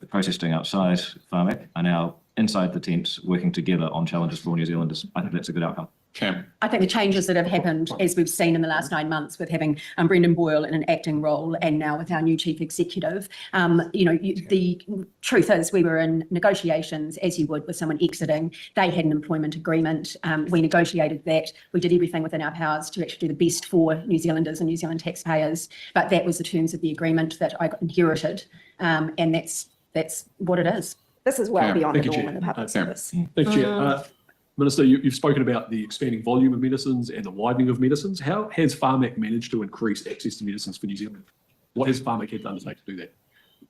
protesting outside Pharmac are now inside the tent working together on challenges for New Zealanders. I think that's a good outcome. Cam. I think the changes that have happened, as we've seen in the last 9 months, with having Brendan Boyle in an acting role and now with our new chief executive, the truth is we were in negotiations, as you would with someone exiting. They had an employment agreement. We negotiated that. We did everything within our powers to actually do the best for New Zealanders and New Zealand taxpayers. But that was the terms of the agreement that I inherited, and that's what it is. This is well beyond the Thank you, norm in the public service. Thank you, Chair. Minister, you've spoken about the expanding volume of medicines and the widening of medicines. How has Pharmac managed to increase access to medicines for New Zealand? What has Pharmac had to undertake to do that?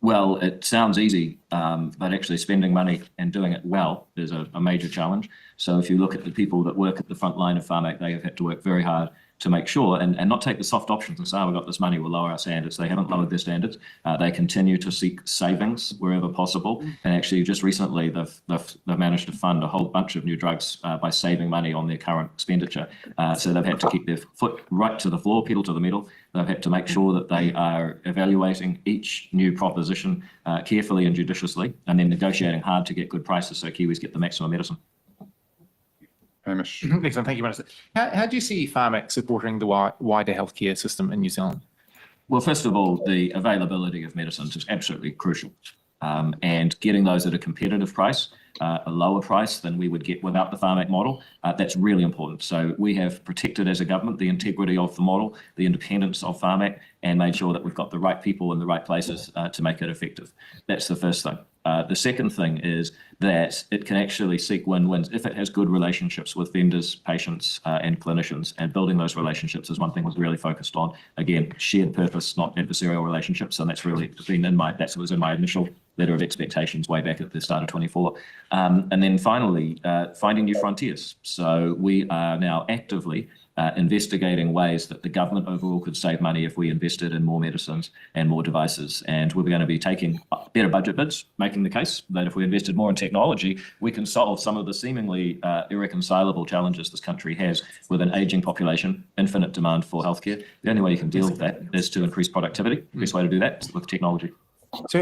Well, it sounds easy, but actually spending money and doing it well is a major challenge. So if you look at the people that work at the front line of Pharmac, they have had to work very hard to make sure and not take the soft options and say, oh, we've got this money, we'll lower our standards. They haven't lowered their standards. They continue to seek savings wherever possible. And actually just recently, they've managed to fund a whole bunch of new drugs by saving money on their current expenditure. So they've had to keep their foot right to the floor, pedal to the metal. They've had to make sure that they are evaluating each new proposition carefully and judiciously, and then negotiating hard to get good prices so Kiwis get the maximum medicine. Excellent, thank you, Minister. How do you see Pharmac supporting the wider healthcare system in New Zealand? Well, first of all, the availability of medicines is absolutely crucial. And getting those at a competitive price, a lower price than we would get without the Pharmac model, that's really important. So we have protected as a government the integrity of the model, the independence of Pharmac, and made sure that we've got the right people in the right places to make it effective. That's the first thing. The second thing is that it can actually seek win-wins if it has good relationships with vendors, patients, and clinicians. And building those relationships is one thing we've really focused on. Again, shared purpose, not adversarial relationships. And that's really been that was in my initial letter of expectations way back at the start of 24. And then finally, finding new frontiers. So we are now actively investigating ways that the government overall could save money if we invested in more medicines and more devices. And we're going to be taking better budget bids, making the case that if we invested more in technology, we can solve some of the seemingly irreconcilable challenges this country has with an aging population, infinite demand for healthcare. The only way you can deal with that is to increase productivity. The best way to do that is with technology. So,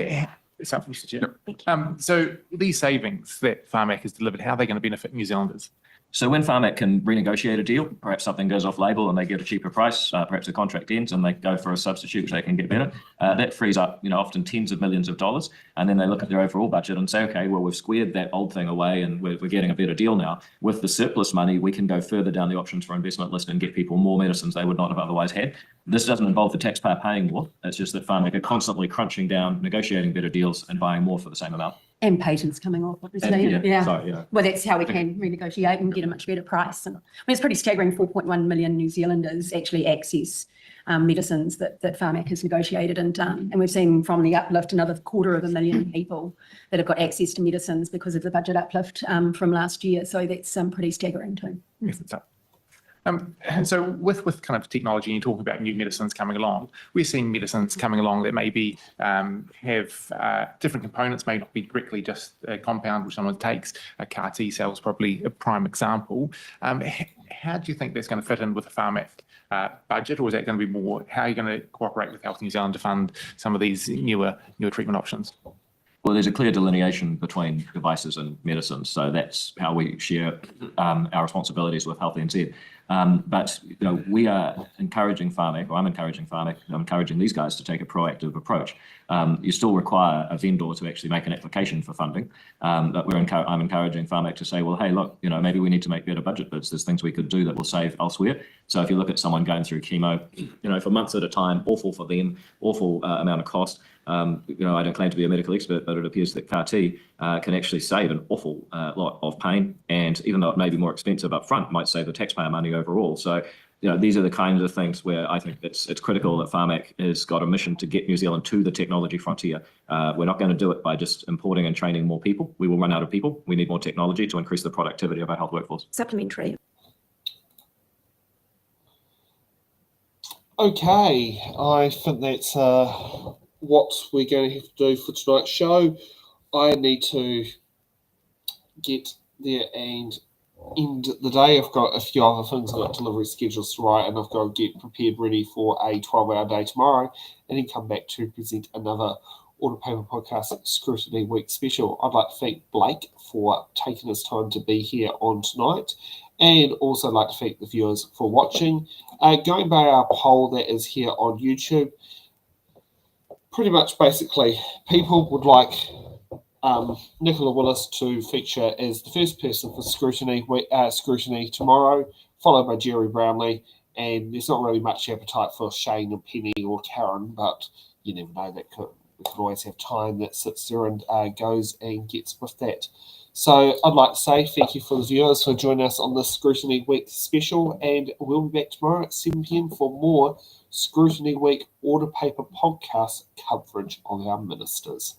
Mr. Chair. So these savings that Pharmac has delivered, how are they going to benefit New Zealanders? So when Pharmac can renegotiate a deal, perhaps something goes off label and they get a cheaper price, perhaps the contract ends and they go for a substitute which they can get better, that frees up, often tens of millions of dollars. And then they look at their overall budget and say, okay, well, we've squared that old thing away and we're getting a better deal now. With the surplus money, we can go further down the options for investment list and get people more medicines they would not have otherwise had. This doesn't involve the taxpayer paying more. It's just that Pharmac are constantly crunching down, negotiating better deals and buying more for the same amount. And patents coming off, obviously. Well, that's how we can renegotiate and get a much better price. And it's pretty staggering, 4.1 million New Zealanders actually access medicines that Pharmac has negotiated and done. And we've seen from the uplift another 250,000 people that have got access to medicines because of the budget uplift from last year. So that's pretty staggering too. So with kind of technology, and you're talking about new medicines coming along, we're seeing medicines coming along that maybe have different components, may not be directly just a compound which someone takes. A CAR T cell is probably a prime example. How do you think that's going to fit in with the Pharmac budget, or is that going to be more, how are you going to cooperate with Health New Zealand to fund some of these newer treatment options? Well, there's a clear delineation between devices and medicines. So that's how we share our responsibilities with Health NZ. But we are encouraging Pharmac, or I'm encouraging Pharmac, I'm encouraging these guys to take a proactive approach. You still require a vendor to actually make an application for funding. But I'm encouraging Pharmac to say, well, hey, look, maybe we need to make better budget bids. There's things we could do that will save elsewhere. So if you look at someone going through chemo, for months at a time, awful for them, awful amount of cost. I don't claim to be a medical expert, but it appears that CAR T can actually save an awful lot of pain. And even though it may be more expensive up front, might save the taxpayer money overall. So, these are the kinds of things where I think it's critical that Pharmac has got a mission to get New Zealand to the technology frontier. We're not going to do it by just importing and training more people. We will run out of people. We need more technology to increase the productivity of our health workforce. Supplementary. Okay, I think that's what we're going to have to do for tonight's show. I need to get there and end the day. I've got a few other things. I've got delivery schedules to write, and I've got to get prepared ready for a 12-hour day tomorrow, and then come back to present another Order Paper Podcast Scrutiny Week special. I'd like to thank Blake for taking his time to be here on tonight, and also like to thank the viewers for watching. Going by our poll that is here on YouTube, pretty much basically people would like Nicola Willis to feature as the first person for Scrutiny tomorrow, followed by Jerry Brownlee, and there's not really much appetite for Shane and Penny or Karen, but you never know, we could always have time that sits there and goes and gets with that. So I'd like to say thank you for the viewers for joining us on this Scrutiny Week special, and we'll be back tomorrow at 7 p.m. for more Scrutiny Week Order Paper Podcast coverage of our ministers.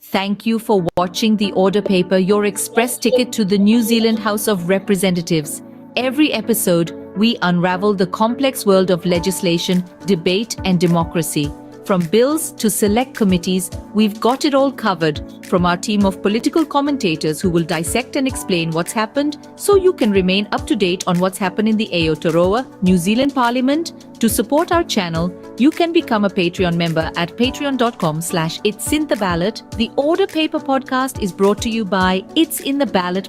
Thank you for watching the Order Paper, your express ticket to the New Zealand House of Representatives. Every episode, we unravel the complex world of legislation, debate, and democracy. From bills to select committees, we've got it all covered from our team of political commentators who will dissect and explain what's happened so you can remain up to date on what's happened in the Aotearoa, New Zealand Parliament. To support our channel, you can become a Patreon member at patreon.com/it'sintheballot. The Order Paper Podcast is brought to you by It's in the Ballot